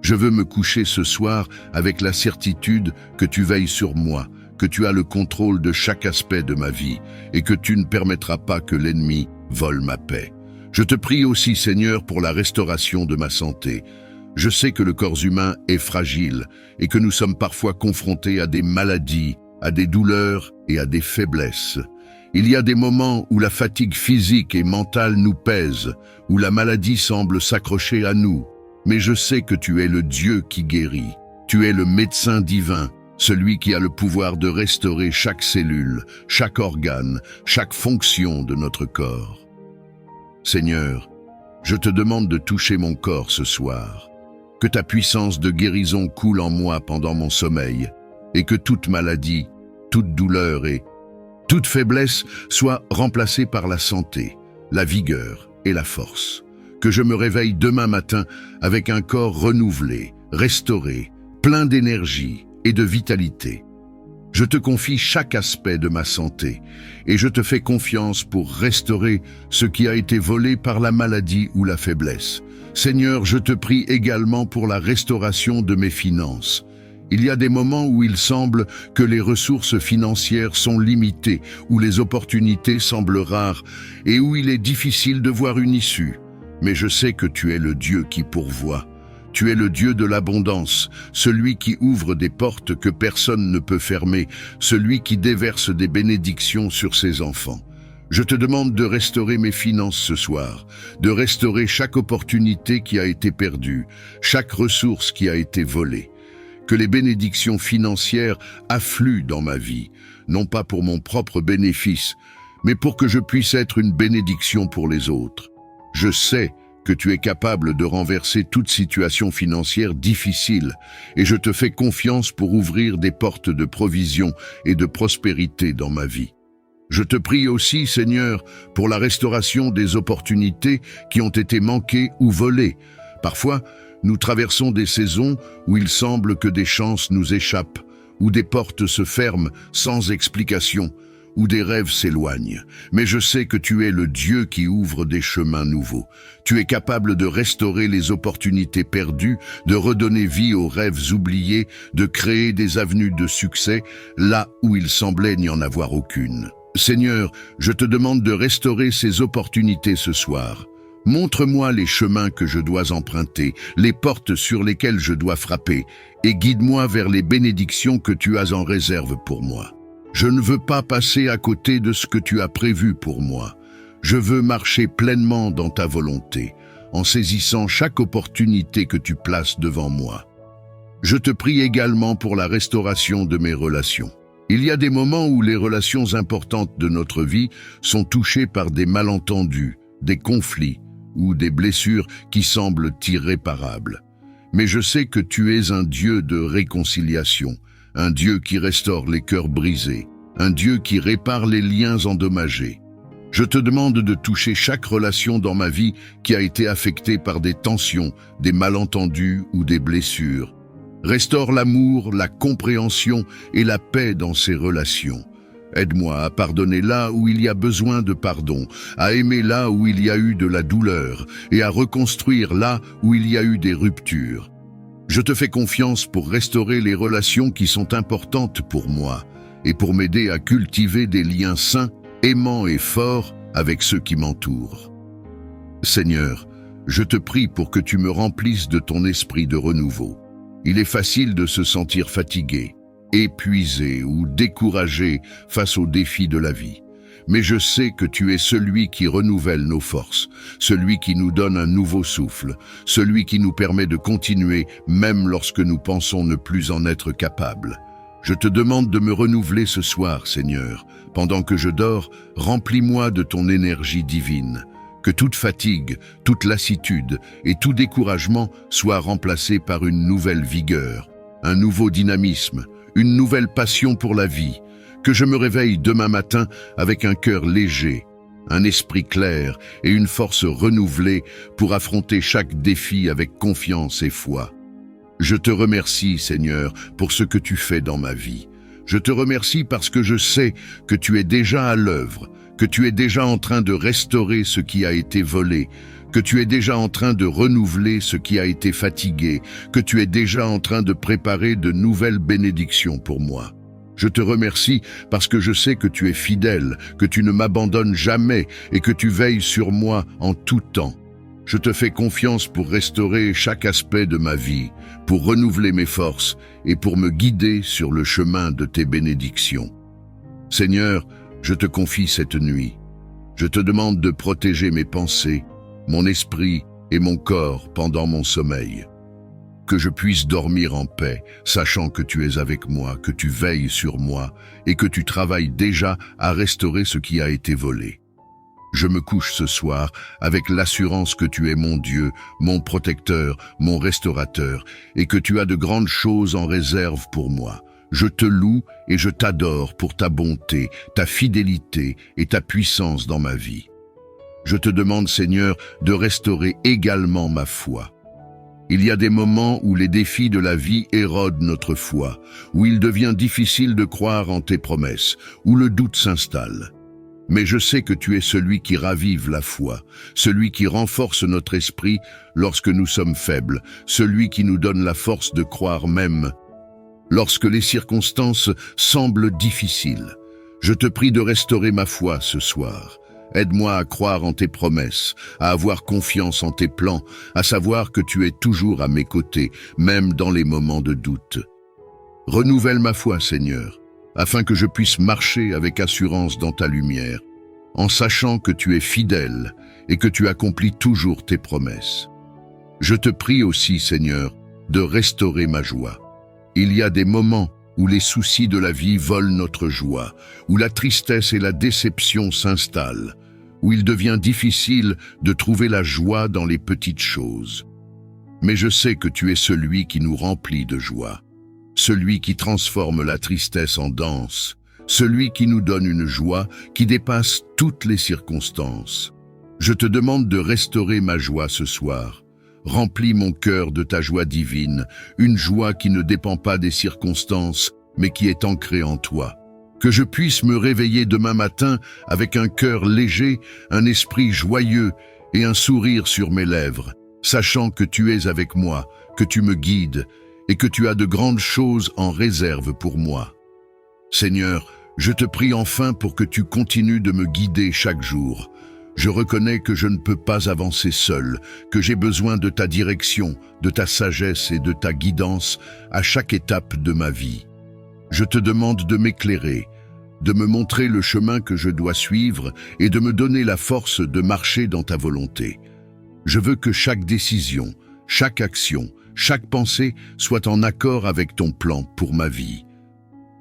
Je veux me coucher ce soir avec la certitude que tu veilles sur moi, que tu as le contrôle de chaque aspect de ma vie et que tu ne permettras pas que l'ennemi vole ma paix. Je te prie aussi, Seigneur, pour la restauration de ma santé. Je sais que le corps humain est fragile et que nous sommes parfois confrontés à des maladies, à des douleurs et à des faiblesses. Il y a des moments où la fatigue physique et mentale nous pèse, où la maladie semble s'accrocher à nous. Mais je sais que tu es le Dieu qui guérit. Tu es le médecin divin, celui qui a le pouvoir de restaurer chaque cellule, chaque organe, chaque fonction de notre corps. Seigneur, je te demande de toucher mon corps ce soir. Que ta puissance de guérison coule en moi pendant mon sommeil, et que toute maladie, toute douleur et toute faiblesse soit remplacée par la santé, la vigueur et la force. Que je me réveille demain matin avec un corps renouvelé, restauré, plein d'énergie et de vitalité. Je te confie chaque aspect de ma santé et je te fais confiance pour restaurer ce qui a été volé par la maladie ou la faiblesse. Seigneur, je te prie également pour la restauration de mes finances. Il y a des moments où il semble que les ressources financières sont limitées, où les opportunités semblent rares et où il est difficile de voir une issue. Mais je sais que tu es le Dieu qui pourvoit. Tu es le Dieu de l'abondance, celui qui ouvre des portes que personne ne peut fermer, celui qui déverse des bénédictions sur ses enfants. Je te demande de restaurer mes finances ce soir, de restaurer chaque opportunité qui a été perdue, chaque ressource qui a été volée. Que les bénédictions financières affluent dans ma vie, non pas pour mon propre bénéfice, mais pour que je puisse être une bénédiction pour les autres. Je sais que tu es capable de renverser toute situation financière difficile et je te fais confiance pour ouvrir des portes de provision et de prospérité dans ma vie. Je te prie aussi, Seigneur, pour la restauration des opportunités qui ont été manquées ou volées. Parfois, nous traversons des saisons où il semble que des chances nous échappent, où des portes se ferment sans explication, où des rêves s'éloignent. Mais je sais que tu es le Dieu qui ouvre des chemins nouveaux. Tu es capable de restaurer les opportunités perdues, de redonner vie aux rêves oubliés, de créer des avenues de succès là où il semblait n'y en avoir aucune. Seigneur, je te demande de restaurer ces opportunités ce soir. Montre-moi les chemins que je dois emprunter, les portes sur lesquelles je dois frapper, et guide-moi vers les bénédictions que tu as en réserve pour moi. Je ne veux pas passer à côté de ce que tu as prévu pour moi. Je veux marcher pleinement dans ta volonté, en saisissant chaque opportunité que tu places devant moi. Je te prie également pour la restauration de mes relations. Il y a des moments où les relations importantes de notre vie sont touchées par des malentendus, des conflits ou des blessures qui semblent irréparables. Mais je sais que tu es un Dieu de réconciliation, un Dieu qui restaure les cœurs brisés, un Dieu qui répare les liens endommagés. Je te demande de toucher chaque relation dans ma vie qui a été affectée par des tensions, des malentendus ou des blessures. Restaure l'amour, la compréhension et la paix dans ces relations. Aide-moi à pardonner là où il y a besoin de pardon, à aimer là où il y a eu de la douleur et à reconstruire là où il y a eu des ruptures. Je te fais confiance pour restaurer les relations qui sont importantes pour moi et pour m'aider à cultiver des liens sains, aimants et forts avec ceux qui m'entourent. Seigneur, je te prie pour que tu me remplisses de ton esprit de renouveau. Il est facile de se sentir fatigué, épuisé ou découragé face aux défis de la vie. Mais je sais que tu es celui qui renouvelle nos forces, celui qui nous donne un nouveau souffle, celui qui nous permet de continuer même lorsque nous pensons ne plus en être capables. Je te demande de me renouveler ce soir, Seigneur. Pendant que je dors, remplis-moi de ton énergie divine. Que toute fatigue, toute lassitude et tout découragement soient remplacés par une nouvelle vigueur, un nouveau dynamisme, une nouvelle passion pour la vie. Que je me réveille demain matin avec un cœur léger, un esprit clair et une force renouvelée pour affronter chaque défi avec confiance et foi. Je te remercie, Seigneur, pour ce que tu fais dans ma vie. Je te remercie parce que je sais que tu es déjà à l'œuvre, que tu es déjà en train de restaurer ce qui a été volé, que tu es déjà en train de renouveler ce qui a été fatigué, que tu es déjà en train de préparer de nouvelles bénédictions pour moi. Je te remercie parce que je sais que tu es fidèle, que tu ne m'abandonnes jamais et que tu veilles sur moi en tout temps. Je te fais confiance pour restaurer chaque aspect de ma vie, pour renouveler mes forces et pour me guider sur le chemin de tes bénédictions. Seigneur, je te confie cette nuit. Je te demande de protéger mes pensées, mon esprit et mon corps pendant mon sommeil. Que je puisse dormir en paix, sachant que tu es avec moi, que tu veilles sur moi et que tu travailles déjà à restaurer ce qui a été volé. Je me couche ce soir avec l'assurance que tu es mon Dieu, mon protecteur, mon restaurateur, et que tu as de grandes choses en réserve pour moi. Je te loue et je t'adore pour ta bonté, ta fidélité et ta puissance dans ma vie. Je te demande, Seigneur, de restaurer également ma foi. Il y a des moments où les défis de la vie érodent notre foi, où il devient difficile de croire en tes promesses, où le doute s'installe. Mais je sais que tu es celui qui ravive la foi, celui qui renforce notre esprit lorsque nous sommes faibles, celui qui nous donne la force de croire même lorsque les circonstances semblent difficiles. Je te prie de restaurer ma foi ce soir. Aide-moi à croire en tes promesses, à avoir confiance en tes plans, à savoir que tu es toujours à mes côtés, même dans les moments de doute. Renouvelle ma foi, Seigneur, afin que je puisse marcher avec assurance dans ta lumière, en sachant que tu es fidèle et que tu accomplis toujours tes promesses. Je te prie aussi, Seigneur, de restaurer ma joie. Il y a des moments où les soucis de la vie volent notre joie, où la tristesse et la déception s'installent, où il devient difficile de trouver la joie dans les petites choses. Mais je sais que tu es celui qui nous remplit de joie, celui qui transforme la tristesse en danse, celui qui nous donne une joie qui dépasse toutes les circonstances. Je te demande de restaurer ma joie ce soir. Remplis mon cœur de ta joie divine, une joie qui ne dépend pas des circonstances, mais qui est ancrée en toi. Que je puisse me réveiller demain matin avec un cœur léger, un esprit joyeux et un sourire sur mes lèvres, sachant que tu es avec moi, que tu me guides et que tu as de grandes choses en réserve pour moi. Seigneur, je te prie enfin pour que tu continues de me guider chaque jour. Je reconnais que je ne peux pas avancer seul, que j'ai besoin de ta direction, de ta sagesse et de ta guidance à chaque étape de ma vie. Je te demande de m'éclairer, de me montrer le chemin que je dois suivre et de me donner la force de marcher dans ta volonté. Je veux que chaque décision, chaque action, chaque pensée soit en accord avec ton plan pour ma vie.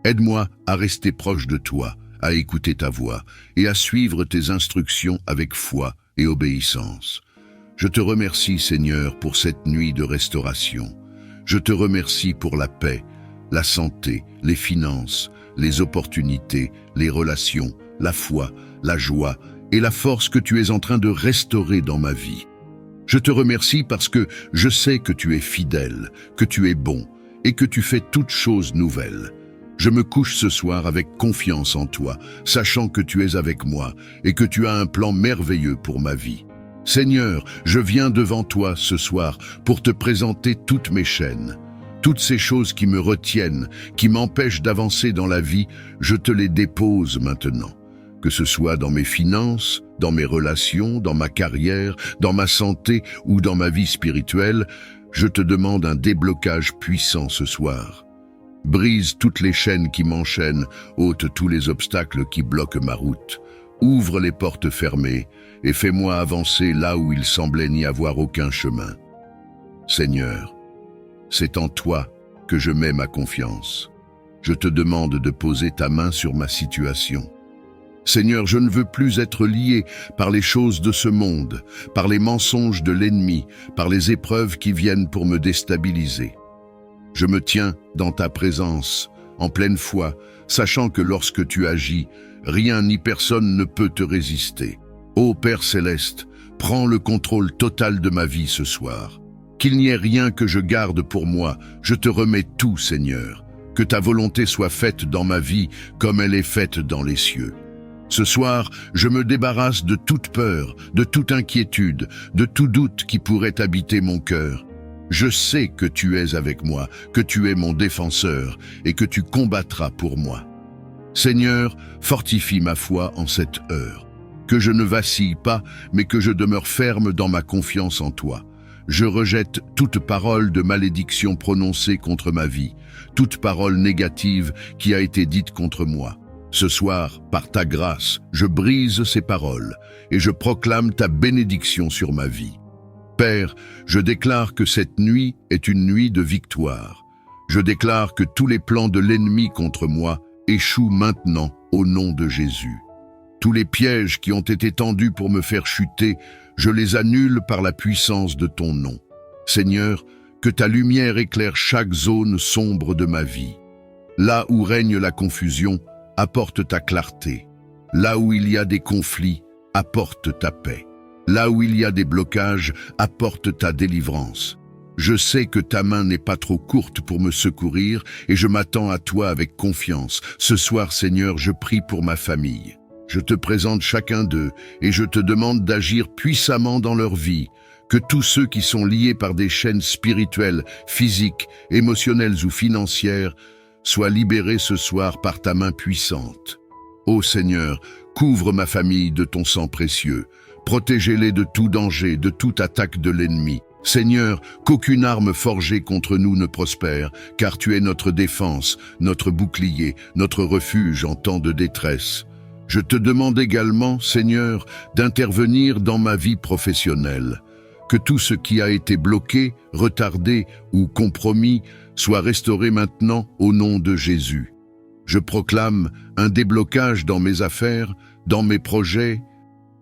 Aide-moi à rester proche de toi, à écouter ta voix et à suivre tes instructions avec foi et obéissance. Je te remercie, Seigneur, pour cette nuit de restauration. Je te remercie pour la paix, la santé, les finances, les opportunités, les relations, la foi, la joie et la force que tu es en train de restaurer dans ma vie. Je te remercie parce que je sais que tu es fidèle, que tu es bon et que tu fais toutes choses nouvelles. Je me couche ce soir avec confiance en toi, sachant que tu es avec moi et que tu as un plan merveilleux pour ma vie. Seigneur, je viens devant toi ce soir pour te présenter toutes mes chaînes. Toutes ces choses qui me retiennent, qui m'empêchent d'avancer dans la vie, je te les dépose maintenant. Que ce soit dans mes finances, dans mes relations, dans ma carrière, dans ma santé ou dans ma vie spirituelle, je te demande un déblocage puissant ce soir. Brise toutes les chaînes qui m'enchaînent, ôte tous les obstacles qui bloquent ma route. Ouvre les portes fermées et fais-moi avancer là où il semblait n'y avoir aucun chemin. Seigneur, c'est en toi que je mets ma confiance. Je te demande de poser ta main sur ma situation. Seigneur, je ne veux plus être lié par les choses de ce monde, par les mensonges de l'ennemi, par les épreuves qui viennent pour me déstabiliser. Je me tiens dans ta présence, en pleine foi, sachant que lorsque tu agis, rien ni personne ne peut te résister. Ô Père céleste, prends le contrôle total de ma vie ce soir. Qu'il n'y ait rien que je garde pour moi, je te remets tout, Seigneur. Que ta volonté soit faite dans ma vie comme elle est faite dans les cieux. Ce soir, je me débarrasse de toute peur, de toute inquiétude, de tout doute qui pourrait habiter mon cœur. Je sais que tu es avec moi, que tu es mon défenseur et que tu combattras pour moi. Seigneur, fortifie ma foi en cette heure. que je ne vacille pas, mais que je demeure ferme dans ma confiance en toi. Je rejette toute parole de malédiction prononcée contre ma vie, toute parole négative qui a été dite contre moi. Ce soir, par ta grâce, je brise ces paroles et je proclame ta bénédiction sur ma vie. Père, je déclare que cette nuit est une nuit de victoire. Je déclare que tous les plans de l'ennemi contre moi échouent maintenant au nom de Jésus. Tous les pièges qui ont été tendus pour me faire chuter, je les annule par la puissance de ton nom. Seigneur, que ta lumière éclaire chaque zone sombre de ma vie. Là où règne la confusion, apporte ta clarté. Là où il y a des conflits, apporte ta paix. Là où il y a des blocages, apporte ta délivrance. Je sais que ta main n'est pas trop courte pour me secourir et je m'attends à toi avec confiance. Ce soir, Seigneur, je prie pour ma famille. Je te présente chacun d'eux et je te demande d'agir puissamment dans leur vie. Que tous ceux qui sont liés par des chaînes spirituelles, physiques, émotionnelles ou financières soient libérés ce soir par ta main puissante. Ô Seigneur, couvre ma famille de ton sang précieux. Protégez-les de tout danger, de toute attaque de l'ennemi. Seigneur, qu'aucune arme forgée contre nous ne prospère, car tu es notre défense, notre bouclier, notre refuge en temps de détresse. Je te demande également, Seigneur, d'intervenir dans ma vie professionnelle. Que tout ce qui a été bloqué, retardé ou compromis soit restauré maintenant au nom de Jésus. Je proclame un déblocage dans mes affaires, dans mes projets,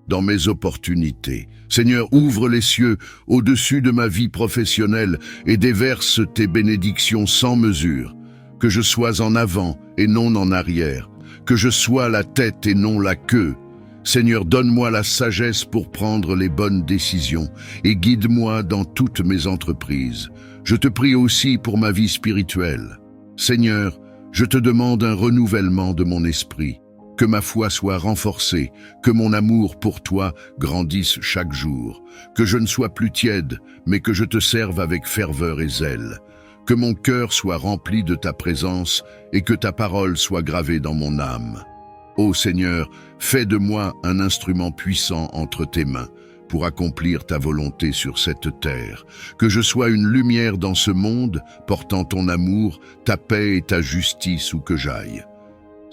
dans mes opportunités. Seigneur, ouvre les cieux au-dessus de ma vie professionnelle et déverse tes bénédictions sans mesure. Que je sois en avant et non en arrière. Que je sois la tête et non la queue. Seigneur, donne-moi la sagesse pour prendre les bonnes décisions et guide-moi dans toutes mes entreprises. Je te prie aussi pour ma vie spirituelle. Seigneur, je te demande un renouvellement de mon esprit. Que ma foi soit renforcée, que mon amour pour toi grandisse chaque jour, que je ne sois plus tiède, mais que je te serve avec ferveur et zèle. Que mon cœur soit rempli de ta présence et que ta parole soit gravée dans mon âme. Ô Seigneur, fais de moi un instrument puissant entre tes mains pour accomplir ta volonté sur cette terre. Que je sois une lumière dans ce monde, portant ton amour, ta paix et ta justice où que j'aille.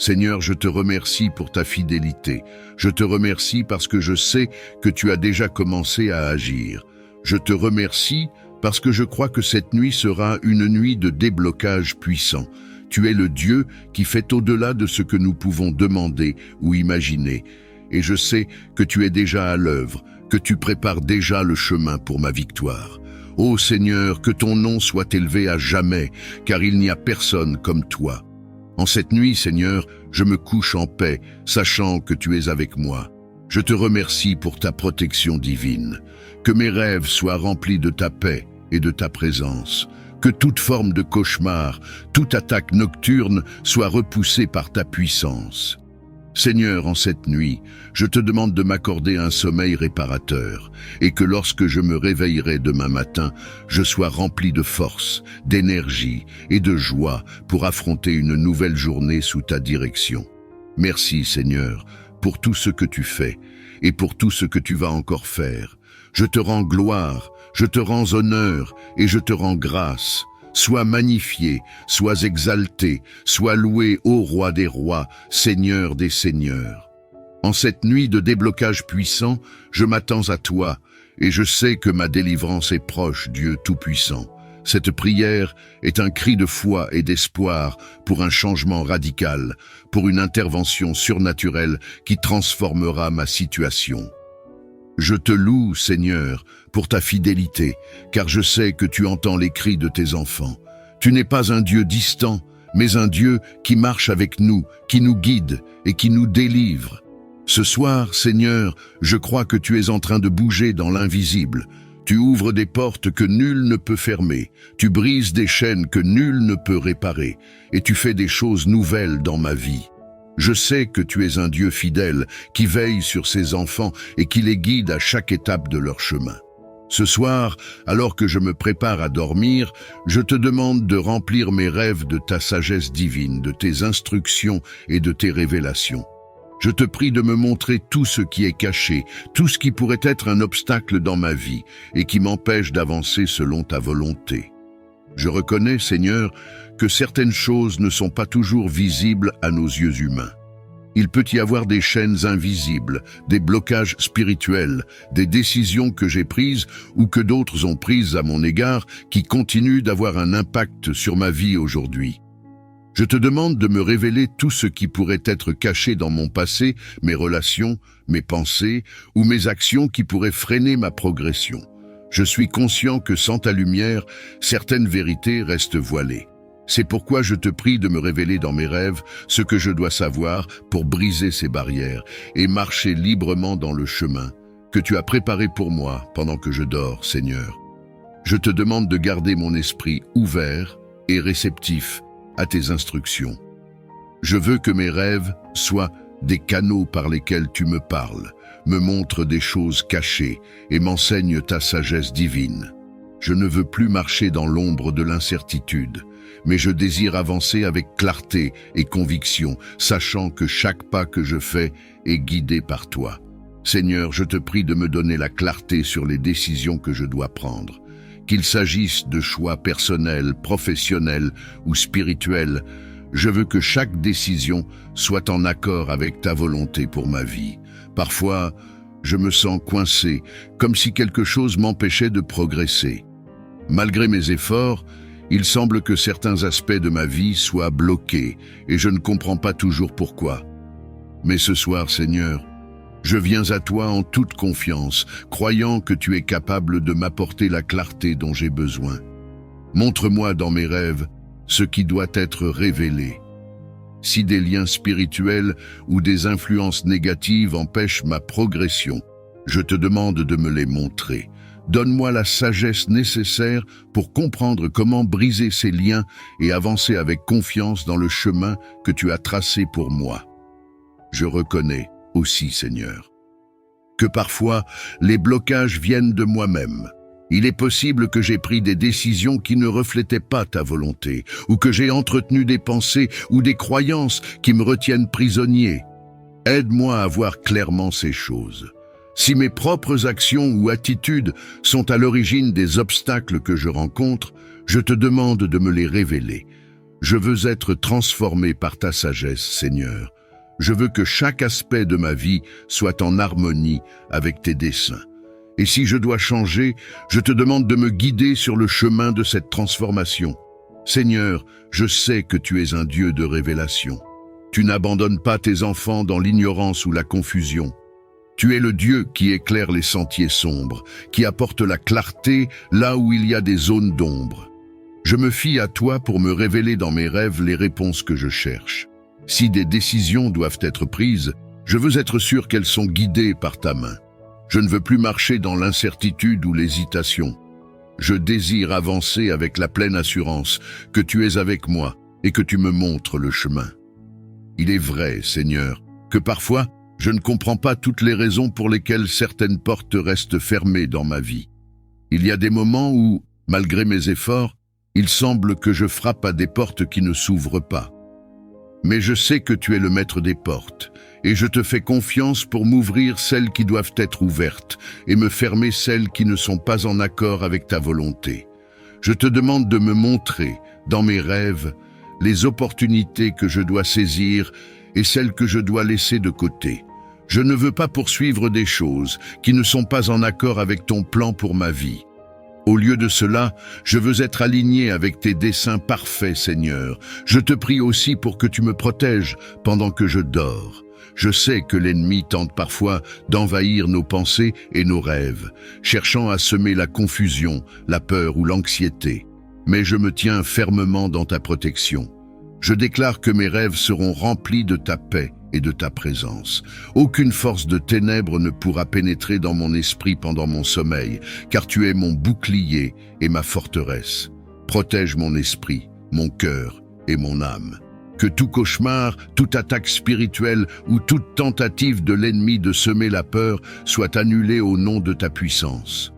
Seigneur, je te remercie pour ta fidélité. Je te remercie parce que je sais que tu as déjà commencé à agir. Je te remercie parce que je crois que cette nuit sera une nuit de déblocage puissant. Tu es le Dieu qui fait au-delà de ce que nous pouvons demander ou imaginer. Et je sais que tu es déjà à l'œuvre, que tu prépares déjà le chemin pour ma victoire. Ô Seigneur, que ton nom soit élevé à jamais, car il n'y a personne comme toi. En cette nuit, Seigneur, je me couche en paix, sachant que tu es avec moi. Je te remercie pour ta protection divine. Que mes rêves soient remplis de ta paix et de ta présence. Que toute forme de cauchemar, toute attaque nocturne soit repoussée par ta puissance. Seigneur, en cette nuit, je te demande de m'accorder un sommeil réparateur et que lorsque je me réveillerai demain matin, je sois rempli de force, d'énergie et de joie pour affronter une nouvelle journée sous ta direction. Merci, Seigneur, pour tout ce que tu fais et pour tout ce que tu vas encore faire. Je te rends gloire, je te rends honneur et je te rends grâce. Sois magnifié, sois exalté, sois loué, ô Roi des rois, Seigneur des seigneurs. En cette nuit de déblocage puissant, je m'attends à toi, et je sais que ma délivrance est proche, Dieu Tout-Puissant. Cette prière est un cri de foi et d'espoir pour un changement radical, pour une intervention surnaturelle qui transformera ma situation. Je te loue, Seigneur, pour ta fidélité, car je sais que tu entends les cris de tes enfants. Tu n'es pas un Dieu distant, mais un Dieu qui marche avec nous, qui nous guide et qui nous délivre. Ce soir, Seigneur, je crois que tu es en train de bouger dans l'invisible. Tu ouvres des portes que nul ne peut fermer, tu brises des chaînes que nul ne peut réparer, et tu fais des choses nouvelles dans ma vie. Je sais que tu es un Dieu fidèle qui veille sur ses enfants et qui les guide à chaque étape de leur chemin. Ce soir, alors que je me prépare à dormir, je te demande de remplir mes rêves de ta sagesse divine, de tes instructions et de tes révélations. Je te prie de me montrer tout ce qui est caché, tout ce qui pourrait être un obstacle dans ma vie et qui m'empêche d'avancer selon ta volonté. Je reconnais, Seigneur, que certaines choses ne sont pas toujours visibles à nos yeux humains. Il peut y avoir des chaînes invisibles, des blocages spirituels, des décisions que j'ai prises ou que d'autres ont prises à mon égard qui continuent d'avoir un impact sur ma vie aujourd'hui. Je te demande de me révéler tout ce qui pourrait être caché dans mon passé, mes relations, mes pensées ou mes actions qui pourraient freiner ma progression. Je suis conscient que sans ta lumière, certaines vérités restent voilées. C'est pourquoi je te prie de me révéler dans mes rêves ce que je dois savoir pour briser ces barrières et marcher librement dans le chemin que tu as préparé pour moi pendant que je dors, Seigneur. Je te demande de garder mon esprit ouvert et réceptif à tes instructions. Je veux que mes rêves soient des canaux par lesquels tu me parles, me montres des choses cachées et m'enseignes ta sagesse divine. Je ne veux plus marcher dans l'ombre de l'incertitude, mais je désire avancer avec clarté et conviction, sachant que chaque pas que je fais est guidé par toi. Seigneur, je te prie de me donner la clarté sur les décisions que je dois prendre. Qu'il s'agisse de choix personnels, professionnels ou spirituels, je veux que chaque décision soit en accord avec ta volonté pour ma vie. Parfois, je me sens coincé, comme si quelque chose m'empêchait de progresser. Malgré mes efforts, il semble que certains aspects de ma vie soient bloqués et je ne comprends pas toujours pourquoi. Mais ce soir, Seigneur, je viens à toi en toute confiance, croyant que tu es capable de m'apporter la clarté dont j'ai besoin. Montre-moi dans mes rêves ce qui doit être révélé. Si des liens spirituels ou des influences négatives empêchent ma progression, je te demande de me les montrer. Donne-moi la sagesse nécessaire pour comprendre comment briser ces liens et avancer avec confiance dans le chemin que tu as tracé pour moi. Je reconnais aussi, Seigneur, que parfois les blocages viennent de moi-même. Il est possible que j'ai pris des décisions qui ne reflétaient pas ta volonté, ou que j'ai entretenu des pensées ou des croyances qui me retiennent prisonnier. Aide-moi à voir clairement ces choses. Si mes propres actions ou attitudes sont à l'origine des obstacles que je rencontre, je te demande de me les révéler. Je veux être transformé par ta sagesse, Seigneur. Je veux que chaque aspect de ma vie soit en harmonie avec tes desseins. Et si je dois changer, je te demande de me guider sur le chemin de cette transformation. Seigneur, je sais que tu es un Dieu de révélation. Tu n'abandonnes pas tes enfants dans l'ignorance ou la confusion. Tu es le Dieu qui éclaire les sentiers sombres, qui apporte la clarté là où il y a des zones d'ombre. Je me fie à toi pour me révéler dans mes rêves les réponses que je cherche. Si des décisions doivent être prises, je veux être sûr qu'elles sont guidées par ta main. Je ne veux plus marcher dans l'incertitude ou l'hésitation. Je désire avancer avec la pleine assurance que tu es avec moi et que tu me montres le chemin. Il est vrai, Seigneur, que parfois, je ne comprends pas toutes les raisons pour lesquelles certaines portes restent fermées dans ma vie. Il y a des moments où, malgré mes efforts, il semble que je frappe à des portes qui ne s'ouvrent pas. Mais je sais que tu es le maître des portes, et je te fais confiance pour m'ouvrir celles qui doivent être ouvertes et me fermer celles qui ne sont pas en accord avec ta volonté. Je te demande de me montrer, dans mes rêves, les opportunités que je dois saisir et celles que je dois laisser de côté. Je ne veux pas poursuivre des choses qui ne sont pas en accord avec ton plan pour ma vie. Au lieu de cela, je veux être aligné avec tes desseins parfaits, Seigneur. Je te prie aussi pour que tu me protèges pendant que je dors. Je sais que l'ennemi tente parfois d'envahir nos pensées et nos rêves, cherchant à semer la confusion, la peur ou l'anxiété. Mais je me tiens fermement dans ta protection. Je déclare que mes rêves seront remplis de ta paix et de ta présence. Aucune force de ténèbres ne pourra pénétrer dans mon esprit pendant mon sommeil, car tu es mon bouclier et ma forteresse. Protège mon esprit, mon cœur et mon âme. Que tout cauchemar, toute attaque spirituelle ou toute tentative de l'ennemi de semer la peur soit annulée au nom de ta puissance.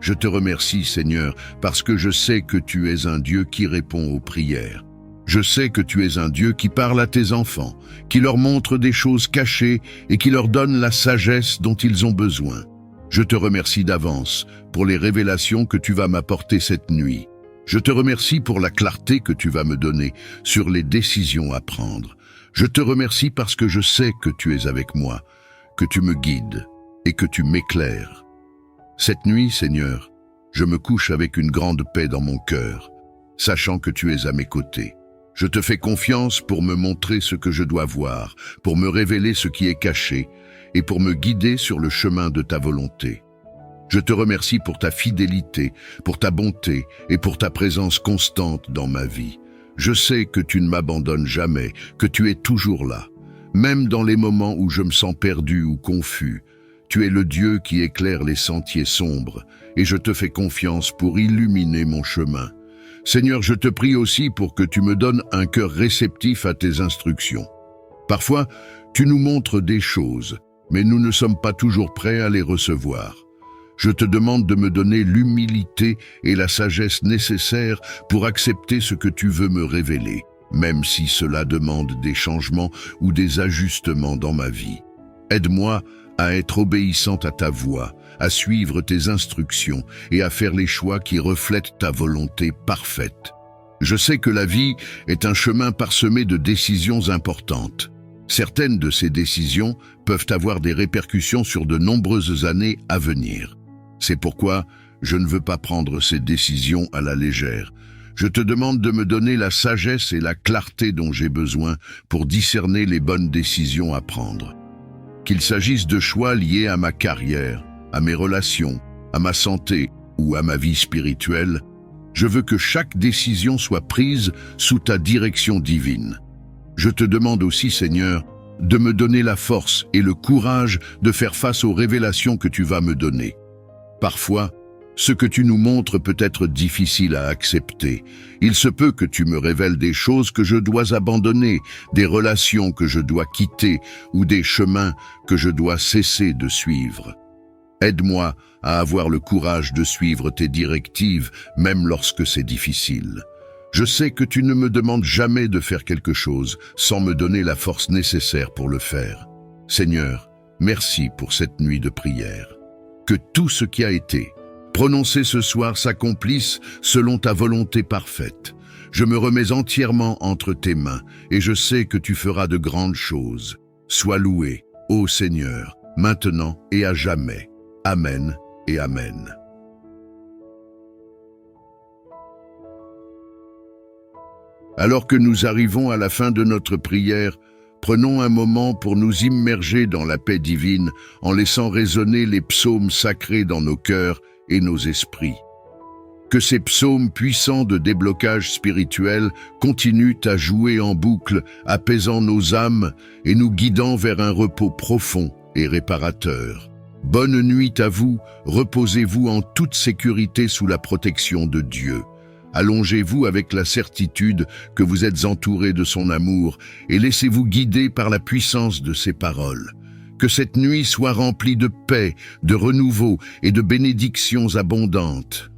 Je te remercie, Seigneur, parce que je sais que tu es un Dieu qui répond aux prières. Je sais que tu es un Dieu qui parle à tes enfants, qui leur montre des choses cachées et qui leur donne la sagesse dont ils ont besoin. Je te remercie d'avance pour les révélations que tu vas m'apporter cette nuit. Je te remercie pour la clarté que tu vas me donner sur les décisions à prendre. Je te remercie parce que je sais que tu es avec moi, que tu me guides et que tu m'éclaires. Cette nuit, Seigneur, je me couche avec une grande paix dans mon cœur, sachant que tu es à mes côtés. Je te fais confiance pour me montrer ce que je dois voir, pour me révéler ce qui est caché et pour me guider sur le chemin de ta volonté. Je te remercie pour ta fidélité, pour ta bonté et pour ta présence constante dans ma vie. Je sais que tu ne m'abandonnes jamais, que tu es toujours là. Même dans les moments où je me sens perdu ou confus, tu es le Dieu qui éclaire les sentiers sombres et je te fais confiance pour illuminer mon chemin. Seigneur, je te prie aussi pour que tu me donnes un cœur réceptif à tes instructions. Parfois, tu nous montres des choses, mais nous ne sommes pas toujours prêts à les recevoir. Je te demande de me donner l'humilité et la sagesse nécessaires pour accepter ce que tu veux me révéler, même si cela demande des changements ou des ajustements dans ma vie. Aide-moi à être obéissante à ta voix, à suivre tes instructions et à faire les choix qui reflètent ta volonté parfaite. Je sais que la vie est un chemin parsemé de décisions importantes. Certaines de ces décisions peuvent avoir des répercussions sur de nombreuses années à venir. C'est pourquoi je ne veux pas prendre ces décisions à la légère. Je te demande de me donner la sagesse et la clarté dont j'ai besoin pour discerner les bonnes décisions à prendre. Qu'il s'agisse de choix liés à ma carrière, à mes relations, à ma santé ou à ma vie spirituelle, je veux que chaque décision soit prise sous ta direction divine. Je te demande aussi, Seigneur, de me donner la force et le courage de faire face aux révélations que tu vas me donner. Parfois, ce que tu nous montres peut être difficile à accepter. Il se peut que tu me révèles des choses que je dois abandonner, des relations que je dois quitter ou des chemins que je dois cesser de suivre. Aide-moi à avoir le courage de suivre tes directives, même lorsque c'est difficile. Je sais que tu ne me demandes jamais de faire quelque chose sans me donner la force nécessaire pour le faire. Seigneur, merci pour cette nuit de prière. Que tout ce qui a été prononcé ce soir s'accomplisse selon ta volonté parfaite. Je me remets entièrement entre tes mains et je sais que tu feras de grandes choses. Sois loué, ô Seigneur, maintenant et à jamais. Amen et Amen. Alors que nous arrivons à la fin de notre prière, prenons un moment pour nous immerger dans la paix divine en laissant résonner les psaumes sacrés dans nos cœurs et nos esprits. Que ces psaumes puissants de déblocage spirituel continuent à jouer en boucle, apaisant nos âmes et nous guidant vers un repos profond et réparateur. Bonne nuit à vous, reposez-vous en toute sécurité sous la protection de Dieu. Allongez-vous avec la certitude que vous êtes entouré de son amour et laissez-vous guider par la puissance de ses paroles. Que cette nuit soit remplie de paix, de renouveau et de bénédictions abondantes.